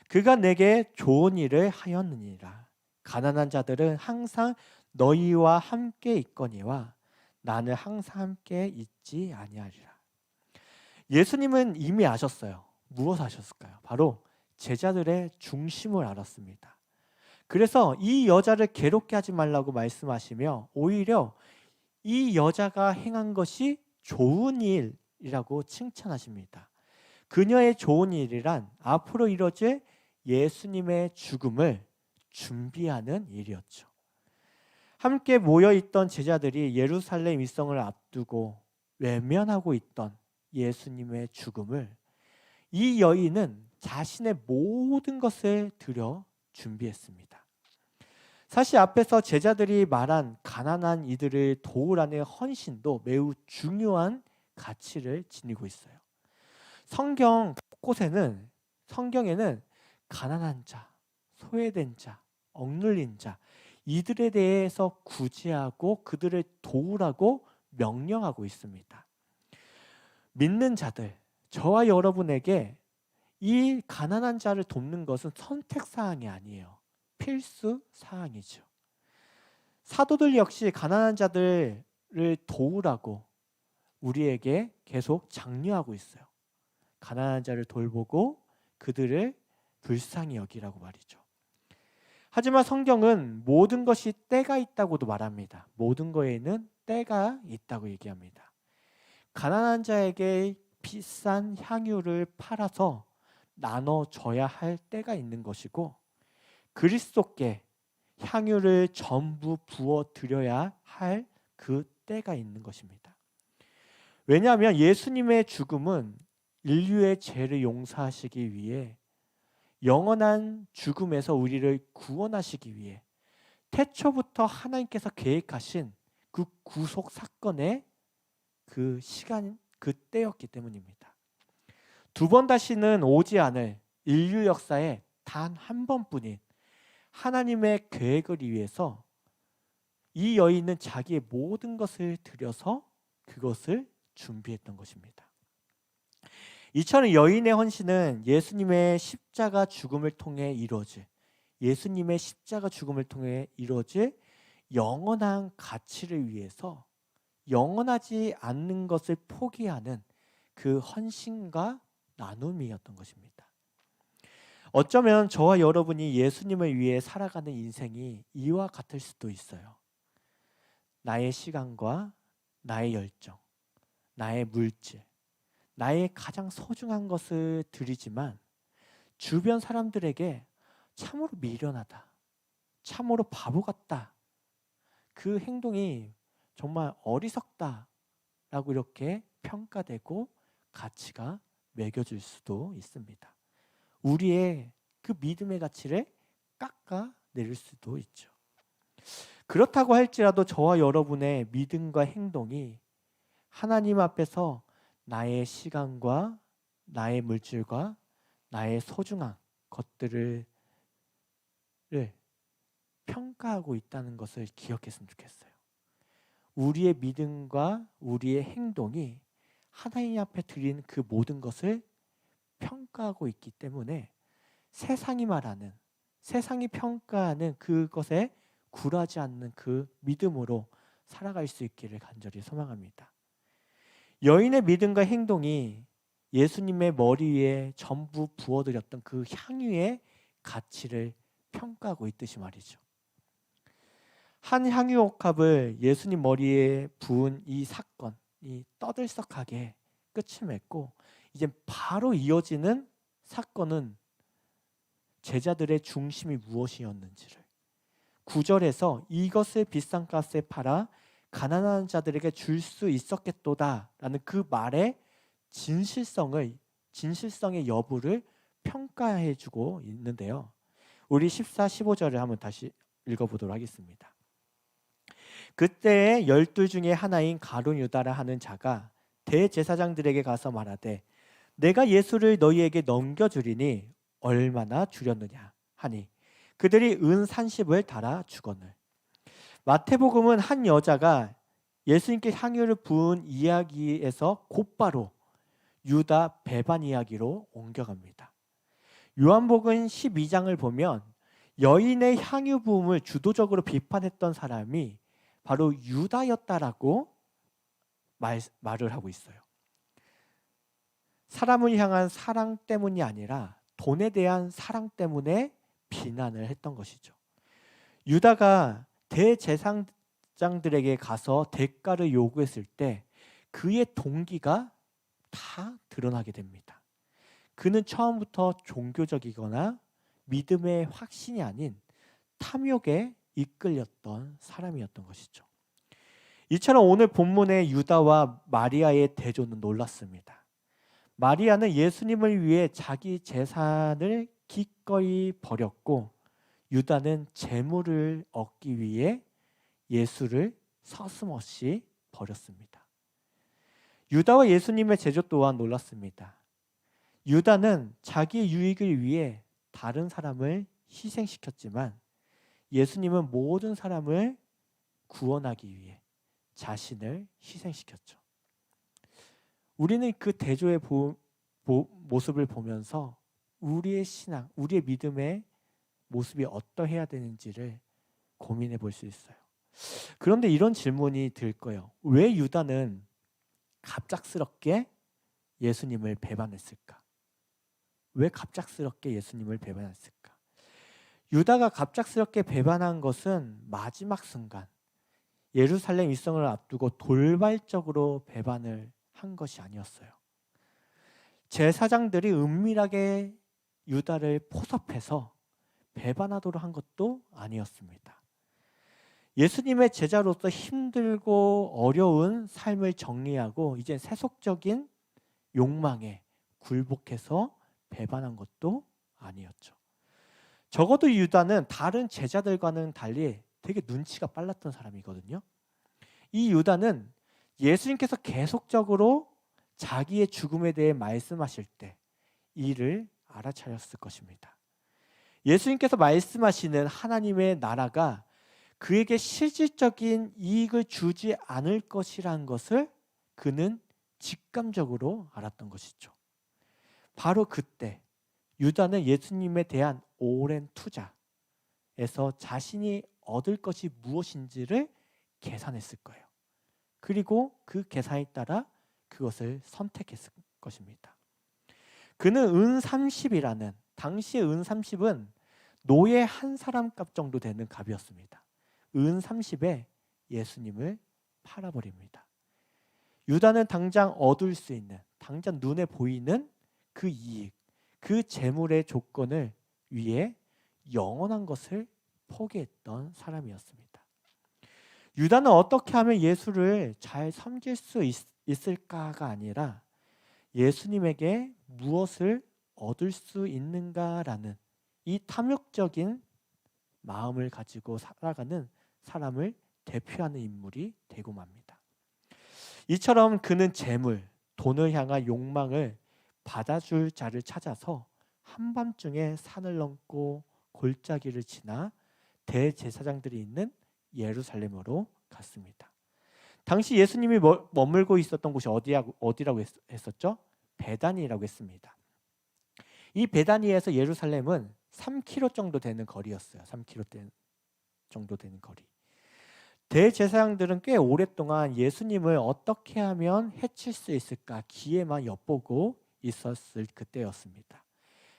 그가 내게 좋은 일을 하였느니라. 가난한 자들은 항상 너희와 함께 있거니와 나는 항상 함께 있지 아니하리라. 예수님은 이미 아셨어요. 무엇을 아셨을까요? 바로 제자들의 중심을 알았습니다. 그래서 이 여자를 괴롭게 하지 말라고 말씀하시며 오히려 이 여자가 행한 것이 좋은 일이라고 칭찬하십니다. 그녀의 좋은 일이란 앞으로 이뤄질 예수님의 죽음을 준비하는 일이었죠. 함께 모여있던 제자들이 예루살렘 입성을 앞두고 외면하고 있던 예수님의 죽음을 이 여인은 자신의 모든 것을 들여 준비했습니다. 사실 앞에서 제자들이 말한 가난한 이들을 도우라는 헌신도 매우 중요한 가치를 지니고 있어요. 성경 곳곳에는 성경에는 가난한 자, 소외된 자, 억눌린 자 이들에 대해서 구제하고 그들을 도우라고 명령하고 있습니다. 믿는 자들, 저와 여러분에게 이 가난한 자를 돕는 것은 선택사항이 아니에요. 필수 사항이죠. 사도들 역시 가난한 자들을 도우라고 우리에게 계속 장려하고 있어요. 가난한 자를 돌보고 그들을 불쌍히 여기라고 말이죠. 하지만 성경은 모든 것이 때가 있다고도 말합니다. 모든 거에는 때가 있다고 얘기합니다. 가난한 자에게 비싼 향유를 팔아서 나눠줘야 할 때가 있는 것이고 그리스도께 향유를 전부 부어드려야 할 그 때가 있는 것입니다. 왜냐하면 예수님의 죽음은 인류의 죄를 용서하시기 위해 영원한 죽음에서 우리를 구원하시기 위해 태초부터 하나님께서 계획하신 그 구속 사건의 그 시간, 그 때였기 때문입니다. 두 번 다시는 오지 않을 인류 역사에 단 한 번뿐인 하나님의 계획을 위해서 이 여인은 자기의 모든 것을 들여서 그것을 준비했던 것입니다. 이처럼 여인의 헌신은 예수님의 십자가 죽음을 통해 이루어질 예수님의 십자가 죽음을 통해 이루어질 영원한 가치를 위해서 영원하지 않는 것을 포기하는 그 헌신과 나눔이었던 것입니다. 어쩌면 저와 여러분이 예수님을 위해 살아가는 인생이 이와 같을 수도 있어요. 나의 시간과 나의 열정, 나의 물질, 나의 가장 소중한 것을 드리지만 주변 사람들에게 참으로 미련하다, 참으로 바보 같다, 그 행동이 정말 어리석다라고 이렇게 평가되고 가치가 매겨질 수도 있습니다. 우리의 그 믿음의 가치를 깎아내릴 수도 있죠. 그렇다고 할지라도 저와 여러분의 믿음과 행동이 하나님 앞에서 나의 시간과 나의 물질과 나의 소중한 것들을 평가하고 있다는 것을 기억했으면 좋겠어요. 우리의 믿음과 우리의 행동이 하나님 앞에 드린 그 모든 것을 평가하고 있기 때문에 세상이 말하는, 세상이 평가하는 그것에 굴하지 않는 그 믿음으로 살아갈 수 있기를 간절히 소망합니다. 여인의 믿음과 행동이 예수님의 머리 위에 전부 부어드렸던 그 향유의 가치를 평가하고 있듯이 말이죠. 한 향유옥합을 예수님 머리에 부은 이 사건이 떠들썩하게 끝을 맺고 이제 바로 이어지는 사건은 제자들의 중심이 무엇이었는지를 9절에서 이것을 비싼 값에 팔아 가난한 자들에게 줄 수 있었겠도다라는 그 말의 진실성의 여부를 평가해주고 있는데요. 우리 14, 15절을 한번 다시 읽어보도록 하겠습니다. 그때 12 중에 하나인 가룟 유다라 하는 자가 대제사장들에게 가서 말하되 내가 예수를 너희에게 넘겨주리니 얼마나 주렸느냐 하니 그들이 은 30을 달아 주거늘. 마태복음은 한 여자가 예수님께 향유를 부은 이야기에서 곧바로 유다 배반 이야기로 옮겨갑니다. 요한복음 12장을 보면 여인의 향유 부음을 주도적으로 비판했던 사람이 바로 유다였다라고 말을 하고 있어요. 사람을 향한 사랑 때문이 아니라 돈에 대한 사랑 때문에 비난을 했던 것이죠. 유다가 대제사장들에게 가서 대가를 요구했을 때 그의 동기가 다 드러나게 됩니다. 그는 처음부터 종교적이거나 믿음의 확신이 아닌 탐욕에 이끌렸던 사람이었던 것이죠. 이처럼 오늘 본문의 유다와 마리아의 대조는 놀랐습니다. 마리아는 예수님을 위해 자기 재산을 기꺼이 버렸고 유다는 재물을 얻기 위해 예수를 서슴없이 버렸습니다. 유다와 예수님의 제조 또한 놀랐습니다. 유다는 자기 유익을 위해 다른 사람을 희생시켰지만 예수님은 모든 사람을 구원하기 위해 자신을 희생시켰죠. 우리는 그 대조의 모습을 보면서 우리의 신앙, 우리의 믿음의 모습이 어떠해야 되는지를 고민해 볼 수 있어요. 그런데 이런 질문이 들 거예요. 왜 유다는 갑작스럽게 예수님을 배반했을까? 왜 갑작스럽게 예수님을 배반했을까? 유다가 갑작스럽게 배반한 것은 마지막 순간 예루살렘 입성을 앞두고 돌발적으로 배반을 한 것이 아니었어요. 제사장들이 은밀하게 유다를 포섭해서 배반하도록 한 것도 아니었습니다. 예수님의 제자로서 힘들고 어려운 삶을 정리하고 이제 세속적인 욕망에 굴복해서 배반한 것도 아니었죠. 적어도 유다는 다른 제자들과는 달리 되게 눈치가 빨랐던 사람이거든요. 이 유다는 예수님께서 계속적으로 자기의 죽음에 대해 말씀하실 때 이를 알아차렸을 것입니다. 예수님께서 말씀하시는 하나님의 나라가 그에게 실질적인 이익을 주지 않을 것이라는 것을 그는 직감적으로 알았던 것이죠. 바로 그때 유다는 예수님에 대한 오랜 투자에서 자신이 얻을 것이 무엇인지를 계산했을 거예요. 그리고 그 계산에 따라 그것을 선택했을 것입니다. 그는 은 30이라는 당시의 은 30은 노예 한 사람 값 정도 되는 값이었습니다. 은 30에 예수님을 팔아버립니다. 유다는 당장 얻을 수 있는, 당장 눈에 보이는 그 이익, 그 재물의 조건을 위해 영원한 것을 포기했던 사람이었습니다. 유다는 어떻게 하면 예수를 잘 섬길 수 있을까가 아니라 예수님에게 무엇을 얻을 수 있는가라는 이 탐욕적인 마음을 가지고 살아가는 사람을 대표하는 인물이 되고 맙니다. 이처럼 그는 재물, 돈을 향한 욕망을 받아줄 자를 찾아서 한밤중에 산을 넘고 골짜기를 지나 대제사장들이 있는 예루살렘으로 갔습니다. 당시 예수님이 머물고 있었던 곳이 어디라고 했었죠? 베다니라고 했습니다. 이 베다니에서 예루살렘은 3km 정도 되는 거리였어요. 3km 정도 되는 거리. 대제사장들은 꽤 오랫동안 예수님을 어떻게 하면 해칠 수 있을까 기회만 엿보고 있었을 그때였습니다.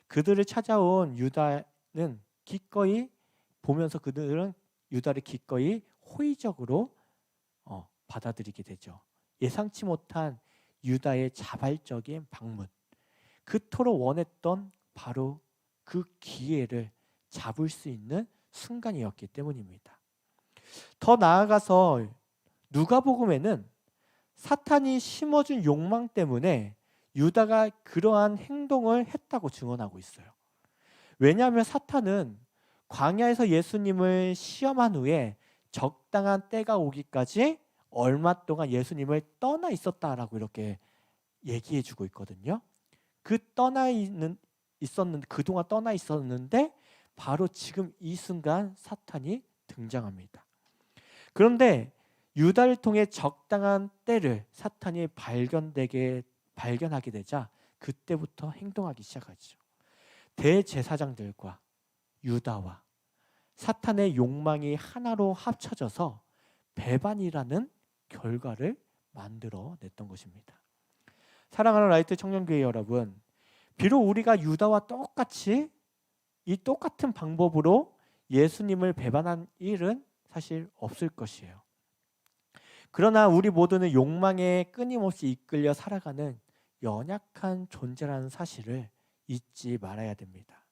그들을 찾아온 유다는 기꺼이 보면서 그들은 유다를 기꺼이 호의적으로 받아들이게 되죠. 예상치 못한 유다의 자발적인 방문, 그토록 원했던 바로 그 기회를 잡을 수 있는 순간이었기 때문입니다. 더 나아가서 누가복음에는 사탄이 심어준 욕망 때문에 유다가 그러한 행동을 했다고 증언하고 있어요. 왜냐하면 사탄은 광야에서 예수님을 시험한 후에 적당한 때가 오기까지 얼마 동안 예수님을 떠나 있었다라고 이렇게 얘기해 주고 있거든요. 그동안 떠나 있었는데 바로 지금 이 순간 사탄이 등장합니다. 그런데 유다를 통해 적당한 때를 사탄이 발견하게 되자 그때부터 행동하기 시작하죠. 대제사장들과 유다와 사탄의 욕망이 하나로 합쳐져서 배반이라는 결과를 만들어냈던 것입니다. 사랑하는 라이트 청년교회 여러분, 비록 우리가 유다와 똑같이 이 똑같은 방법으로 예수님을 배반한 일은 사실 없을 것이에요. 그러나 우리 모두는 욕망에 끊임없이 이끌려 살아가는 연약한 존재라는 사실을 잊지 말아야 됩니다.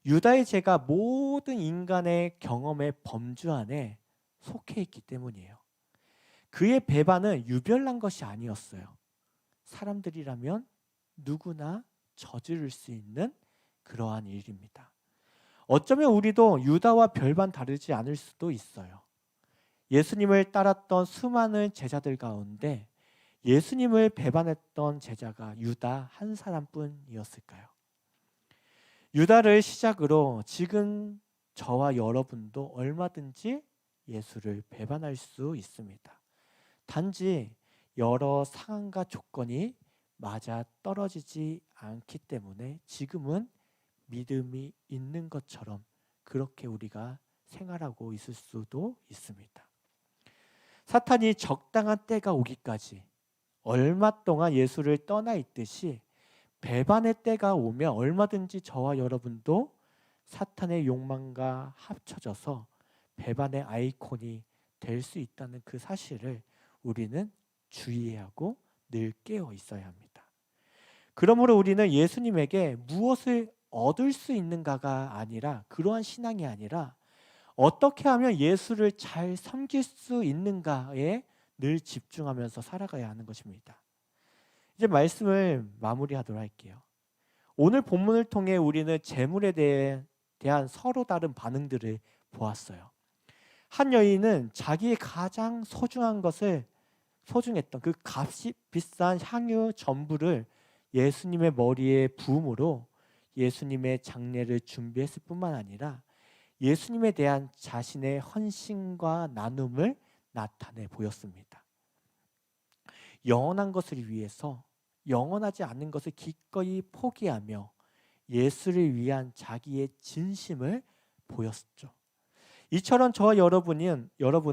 유다의 죄가 모든 인간의 경험의 범주 안에 속해 있기 때문이에요. 그의 배반은 유별난 것이 아니었어요. 사람들이라면 누구나 저지를 수 있는 그러한 일입니다. 어쩌면 우리도 유다와 별반 다르지 않을 수도 있어요. 예수님을 따랐던 수많은 제자들 가운데 예수님을 배반했던 제자가 유다 한 사람뿐이었을까요? 유다를 시작으로 지금 저와 여러분도 얼마든지 예수를 배반할 수 있습니다. 단지 여러 상황과 조건이 맞아 떨어지지 않기 때문에 지금은 믿음이 있는 것처럼 그렇게 우리가 생활하고 있을 수도 있습니다. 사탄이 적당한 때가 오기까지 얼마 동안 예수를 떠나 있듯이 배반의 때가 오면 얼마든지 저와 여러분도 사탄의 욕망과 합쳐져서 배반의 아이콘이 될 수 있다는 그 사실을 우리는 주의하고 늘 깨어 있어야 합니다. 그러므로 우리는 예수님에게 무엇을 얻을 수 있는가가 아니라, 그러한 신앙이 아니라 어떻게 하면 예수를 잘 섬길 수 있는가에 늘 집중하면서 살아가야 하는 것입니다. 이제 말씀을 마무리하도록 할게요. 오늘 본문을 통해 우리는 재물에 대한 서로 다른 반응들을 보았어요. 한 여인은 자기의 가장 소중했던 그 값이 비싼 향유 전부를 예수님의 머리에 부음으로 예수님의 장례를 준비했을 뿐만 아니라 예수님에 대한 자신의 헌신과 나눔을 나타내 보였습니다. 영원한 것을 위해서 영원하지 않은 것을 기꺼이 포기하며 예수를 위한 자기의 진심을 보였죠. 이처럼 저와 여러분은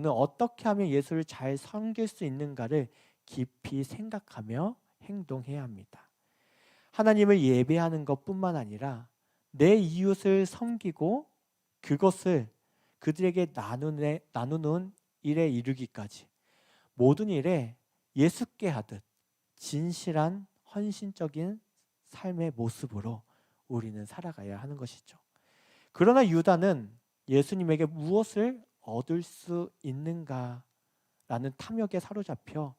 어떻게 하면 예수를 잘 섬길 수 있는가를 깊이 생각하며 행동해야 합니다. 하나님을 예배하는 것뿐만 아니라 내 이웃을 섬기고 그것을 그들에게 나누는 일에 이르기까지 모든 일에 예수께 하듯 진실한 헌신적인 삶의 모습으로 우리는 살아가야 하는 것이죠. 그러나 유다는 예수님에게 무엇을 얻을 수 있는가라는 탐욕에 사로잡혀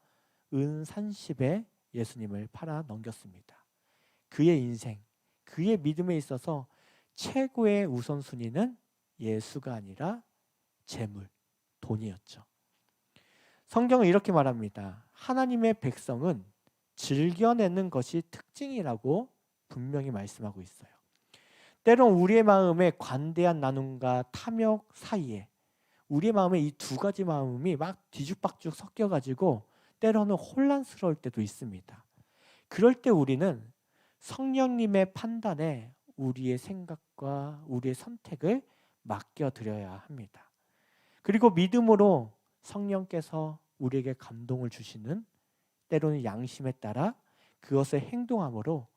은산십에 예수님을 팔아 넘겼습니다. 그의 인생, 그의 믿음에 있어서 최고의 우선순위는 예수가 아니라 재물, 돈이었죠. 성경은 이렇게 말합니다. 하나님의 백성은 즐겨내는 것이 특징이라고 분명히 말씀하고 있어요. 때론 우리의 마음에 관대한 나눔과 탐욕 사이에 우리의 마음에 이 두 가지 마음이 막 뒤죽박죽 섞여가지고 때로는 혼란스러울 때도 있습니다. 그럴 때 우리는 성령님의 판단에 우리의 생각과 우리의 선택을 맡겨드려야 합니다. 그리고 믿음으로 성령께서 우리에게 감동을 주시는 때로는 양심에 따라 그것을 행동함으로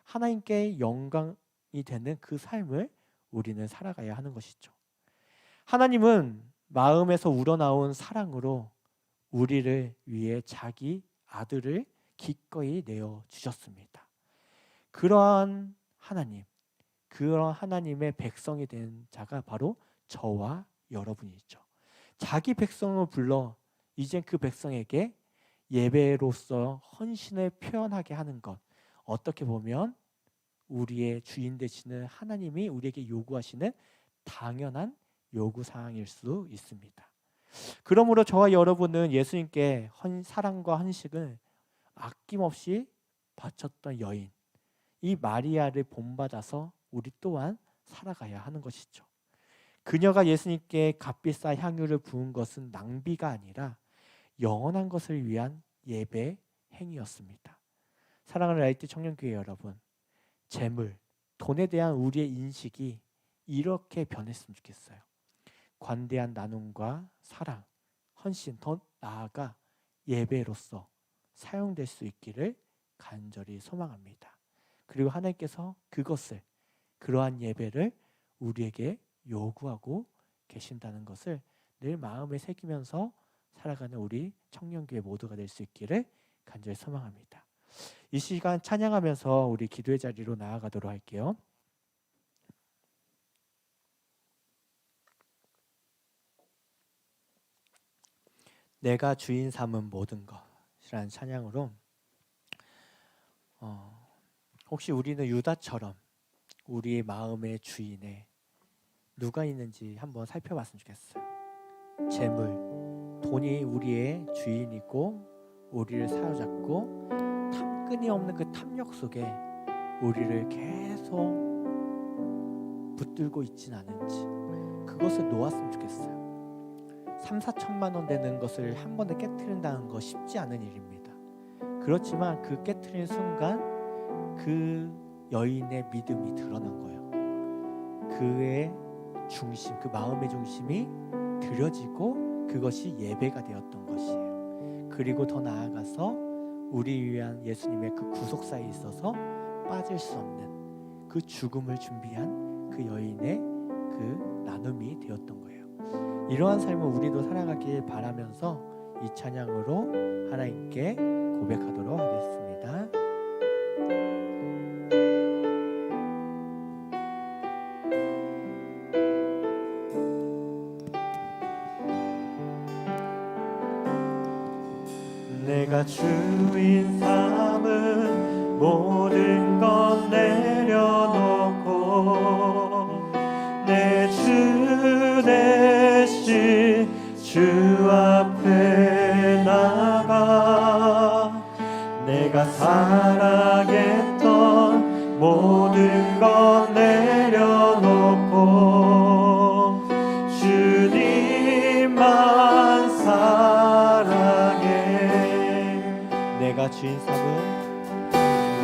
하나님께 영광이 되는 그 삶을 우리는 살아가야 하는 것이죠. 하나님은 마음에서 우러나온 사랑으로 우리를 위해 자기 아들을 기꺼이 내어 주셨습니다. 그러한 하나님, 그런 하나님의 백성이 된 자가 바로 저와 여러분이죠. 자기 백성을 불러 이젠 그 백성에게 예배로서 헌신을 표현하게 하는 것, 어떻게 보면 우리의 주인 되시는 하나님이 우리에게 요구하시는 당연한 요구사항일 수 있습니다. 그러므로 저와 여러분은 예수님께 사랑과 헌신을 아낌없이 바쳤던 여인, 이 마리아를 본받아서 우리 또한 살아가야 하는 것이죠. 그녀가 예수님께 값비싼 향유를 부은 것은 낭비가 아니라 영원한 것을 위한 예배 행위였습니다. 사랑하는 라이트 청년교회 여러분, 재물, 돈에 대한 우리의 인식이 이렇게 변했으면 좋겠어요. 관대한 나눔과 사랑, 헌신, 더 나아가 예배로서 사용될 수 있기를 간절히 소망합니다. 그리고 하나님께서 그것을, 그러한 예배를 우리에게 요구하고 계신다는 것을 늘 마음에 새기면서 살아가는 우리 청년교회 모두가 될 수 있기를 간절히 소망합니다. 이 시간 찬양하면서 우리 기도의 자리로 나아가도록 할게요. 내가 주인 삼은 모든 것이라는 찬양으로 혹시 우리는 유다처럼 우리의 마음의 주인에 누가 있는지 한번 살펴봤으면 좋겠어요. 재물, 돈이 우리의 주인이고 우리를 사로잡고 끊임없는 그 탐욕 속에 우리를 계속 붙들고 있진 않은지 그것을 놓았으면 좋겠어요. 3-4천만 원 되는 것을 한 번에 깨트린다는 거 쉽지 않은 일입니다. 그렇지만 그 깨트리는 순간 그 여인의 믿음이 드러난 거예요. 그의 중심, 그 마음의 중심이 드려지고 그것이 예배가 되었던 것이에요. 그리고 더 나아가서 우리 위한 예수님의 그 구속사에 있어서 빠질 수 없는 그 죽음을 준비한 그 여인의 그 나눔이 되었던 거예요. 이러한 삶을 우리도 살아가길 바라면서 이 찬양으로 하나님께 고백하도록 하겠습니다. 내가 주인 삼은 모든 것 내려놓고 내 주 대신 주 앞에 나가 내가 사랑했던 모든 것 내려놓고 주님만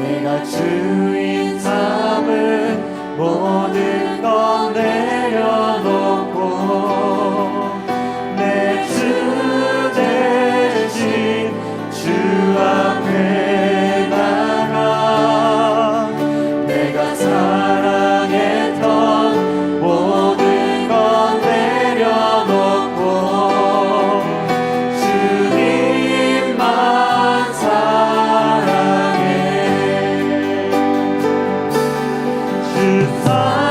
내가 주인 삼은 모든 것 내려놓고 내 주 대신 주 앞에 나가 내가 사랑했던 모든 것 내려놓고 주님만 주 사랑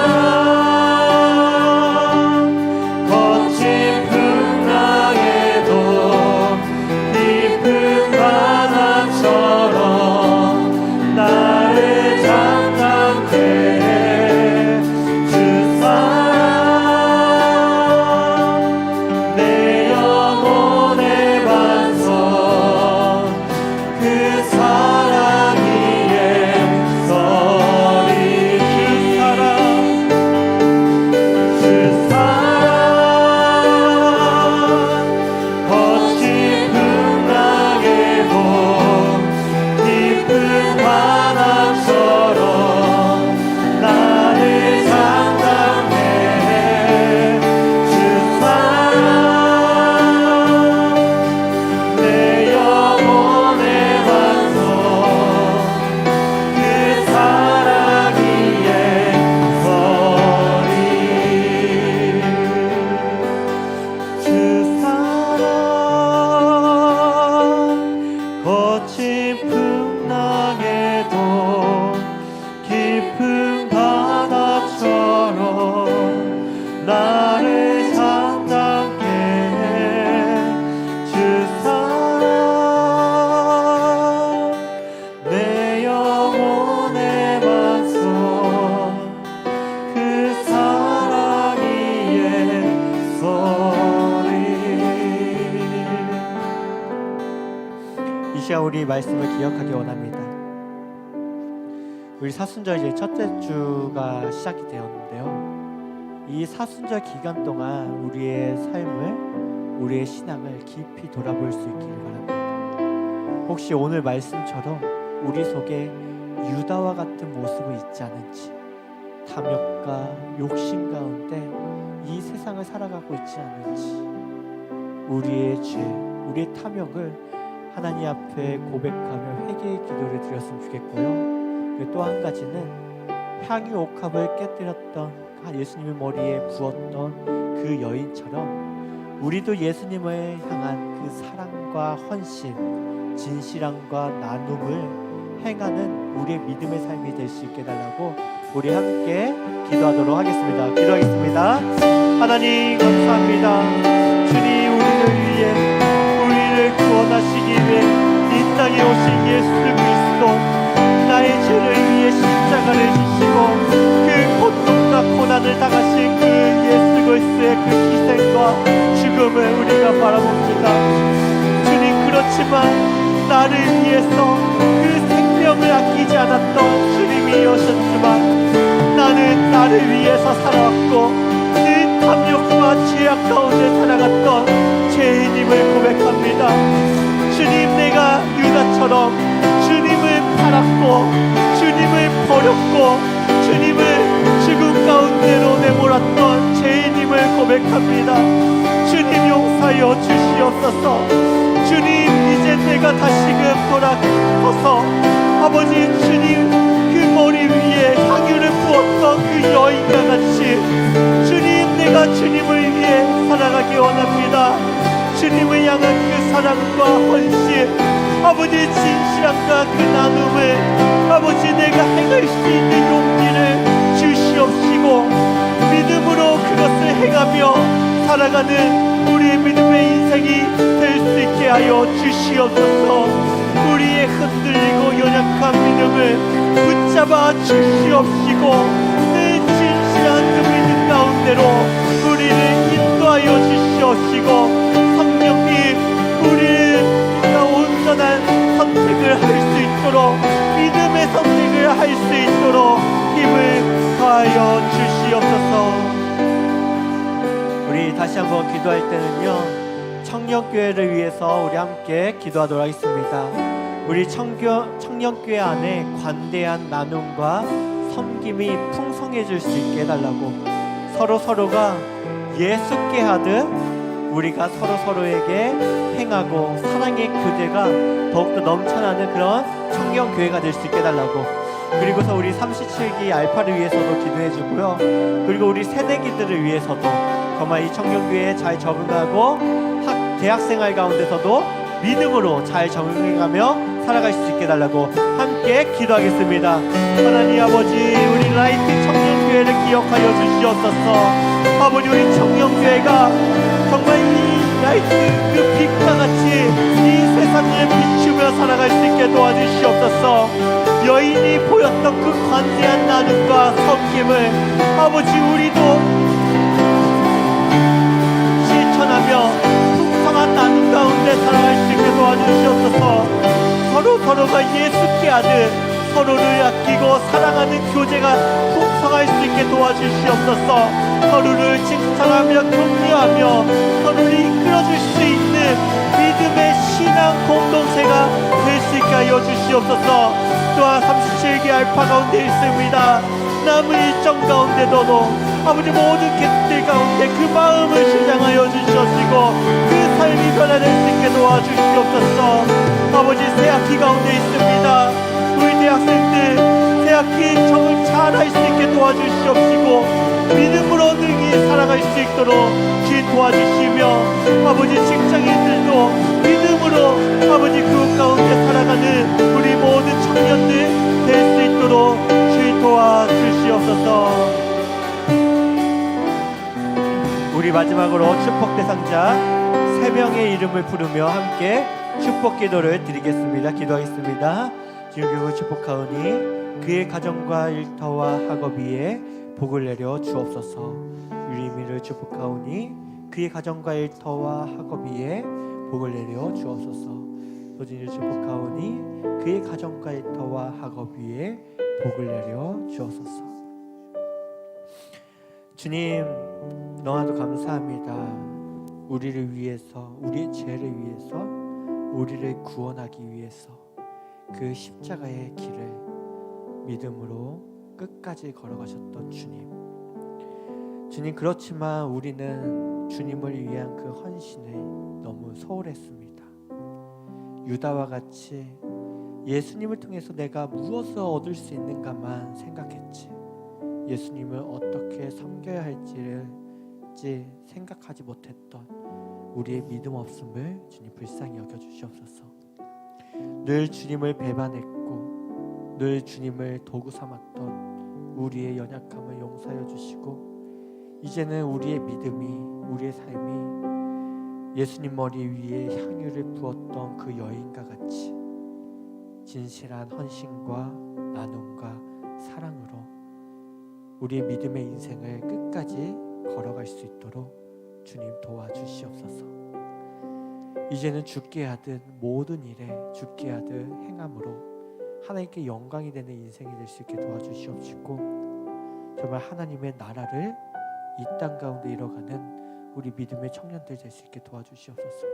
시간 우리 말씀을 기억하기 원합니다. 우리 사순절 이제 첫째 주가 시작이 되었는데요. 이 사순절 기간 동안 우리의 삶을, 우리의 신앙을 깊이 돌아볼 수 있기를 바랍니다. 혹시 오늘 말씀처럼 우리 속에 유다와 같은 모습이 있지 않은지, 탐욕과 욕심 가운데 이 세상을 살아가고 있지 않은지, 우리의 죄, 우리의 탐욕을 하나님 앞에 고백하며 회개의 기도를 드렸으면 좋겠고요. 그리고 또 한 가지는 향유 옥합을 깨뜨렸던 예수님의 머리에 부었던 그 여인처럼 우리도 예수님을 향한 그 사랑과 헌신, 진실함과 나눔을 행하는 우리의 믿음의 삶이 될 수 있게 해달라고 우리 함께 기도하도록 하겠습니다. 기도하겠습니다. 하나님 감사합니다. 주님 우리를 위해, 우리를 구원하시기 위해 이 땅에 오신 예수 그리스도, 나의 죄를 위해 십자가를 지시고 그 고통과 고난을 당하신 그 예수 그리스도의 그 희생과 죽음을 우리가 바라봅니다. 주님, 그렇지만 나를 위해서 그 생명을 아끼지 않았던 주님이 오셨지만 나는 나를 위해서 살아왔고 그 탐욕과 죄악 가운데 살아갔던 죄인임을 고백합니다. 주님, 내가 유다처럼 주님을 팔았고 주님을 버렸고 주님을 죽음 가운데로 내몰았던 죄인임을 고백합니다. 주님, 용서하여 주시옵소서. 주님, 이제 내가 다시금 돌아서서 아버지 주님 그 머리 위에 향유를 부었던 그 여인과 같이 주님, 내가 주님을 위해 살아가기 원합니다. 주님을 향한 그 사랑과 헌신, 아버지 진실함과 그 나눔을 아버지 내가 행할 수 있는 용기를 주시옵시고 믿음으로 그것을 행하며 살아가는 우리의 믿음의 인생이 될 수 있게 하여 주시옵소서. 우리의 흔들리고 연약한 믿음을 붙잡아 주시옵시고 늘 진실한 그 믿음 가운데로 우리를 인도하여 주시옵시고 성령님, 우리를 온전한 선택을 할 수 있도록 믿음의 선택을 할 수 있도록 힘을 더하여 주시옵소서. 우리 다시 한번 기도할 때는요, 청년교회를 위해서 우리 함께 기도하도록 하겠습니다. 우리 청년교회 안에 관대한 나눔과 섬김이 풍성해질 수 있게 해달라고, 서로가 예수께 하듯 우리가 서로에게 행하고 사랑의 교제가 더욱더 넘쳐나는 그런 청년교회가 될 수 있게 해달라고, 그리고서 우리 37기 알파를 위해서도 기도해주고요. 그리고 우리 새내기들을 위해서도 정말 이 청년교회에 잘 적응하고 대학생활 가운데서도 믿음으로 잘 적응해가며 살아갈 수 있게 해달라고 함께 기도하겠습니다. 하나님 아버지, 우리 라이트 청년교회를 기억하여 주시옵소서. 아버지, 우리 청년교회가 정말 이 라이트 그 빛과 같이 이 세상을 비추며 살아갈 수 있게 도와주시옵소서. 여인이 보였던 그 관대한 나눔과 섬김을 아버지 우리도 실천하며 풍성한 나눔 가운데 살아갈 수 있게 도와주시옵소서. 서로가 예수께 하듯 서로를 아끼고 사랑하는 교제가 풍성할 수 있게 도와주시옵소서. 서로를 칭찬하며 격려하며 서로를 이끌어줄 수 있는 믿음의 신앙 공동체가 될 수 있게 하여 주시옵소서. 또한 37기 알파 가운데 있습니다. 남은 일정 가운데도 아버지 모든 개들 가운데 그 마음을 실장하여 주시옵시고 그 삶이 변화될 수 있게 도와주시옵소서. 아버지, 새학기 가운데 있습니다. 우리 대학생들 새학기 정을 잘 할 수 있게 도와주시옵시고 믿음으로 능히 살아갈 수 있도록 주님 도와주시며 아버지 직장인들도 믿음으로 아버지 그 가운데 살아가는 우리 모든 청년들 될 수 있도록 주님 도와주시옵소서. 우리 마지막으로 축복 대상자 3명의 이름을 부르며 함께 축복 기도를 드리겠습니다. 기도하겠습니다. 주님을 축복하오니 그의 가정과 일터와 학업 위에 복을 내려 주옵소서. 유리미를 축복하오니 그의 가정과 일터와 학업 위에 복을 내려 주옵소서. 소진이를 축복하오니 그의 가정과 일터와 학업 위에 복을 내려 주옵소서. 주님, 너무나도 감사합니다. 우리를 위해서, 우리의 죄를 위해서, 우리를 구원하기 위해서 그 십자가의 길을 믿음으로 끝까지 걸어가셨던 주님. 주님, 그렇지만 우리는 주님을 위한 그 헌신을 너무 소홀했습니다. 유다와 같이 예수님을 통해서 내가 무엇을 얻을 수 있는가만 생각했지, 예수님을 어떻게 섬겨야 할지를 생각하지 못했던 우리의 믿음 없음을 주님 불쌍히 여겨주시옵소서. 늘 주님을 배반했고 늘 주님을 도구 삼았던 우리의 연약함을 용서하여 주시고, 이제는 우리의 믿음이, 우리의 삶이 예수님 머리 위에 향유를 부었던 그 여인과 같이 진실한 헌신과 나눔과 사랑으로 우리의 믿음의 인생을 끝까지 걸어갈 수 있도록 주님 도와주시옵소서. 이제는 죽게 하듯 모든 일에 죽게 하듯 행함으로 하나님께 영광이 되는 인생이 될 수 있게 도와주시옵시고, 정말 하나님의 나라를 이 땅 가운데 이뤄가는 우리 믿음의 청년들 될 수 있게 도와주시옵소서.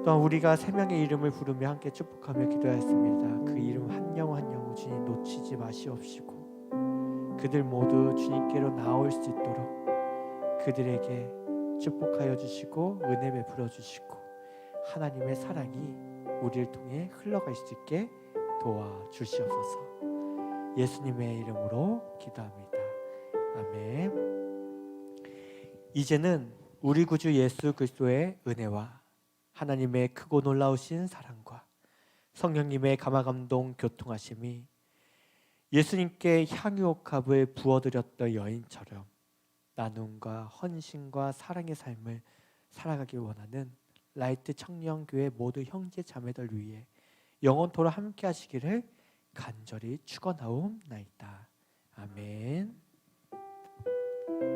또한 우리가 세 명의 이름을 부르며 함께 축복하며 기도하였습니다. 그 이름 한 영혼 한 영혼 주님 놓치지 마시옵시고, 그들 모두 주님께로 나올 수 있도록 그들에게 축복하여 주시고 은혜 베풀어 주시고 하나님의 사랑이 우리를 통해 흘러갈 수 있게 도와주시옵소서. 예수님의 이름으로 기도합니다. 아멘. 이제는 우리 구주 예수 그리스도의 은혜와 하나님의 크고 놀라우신 사랑과 성령님의 감화감동 교통하심이 예수님께 향유옥합을 부어드렸던 여인처럼 나눔과 헌신과 사랑의 삶을 살아가길 원하는 라이트 청년교회 모두 형제 자매들 위해 영원토록 함께 하시기를 간절히 축원하옵나이다. 아멘.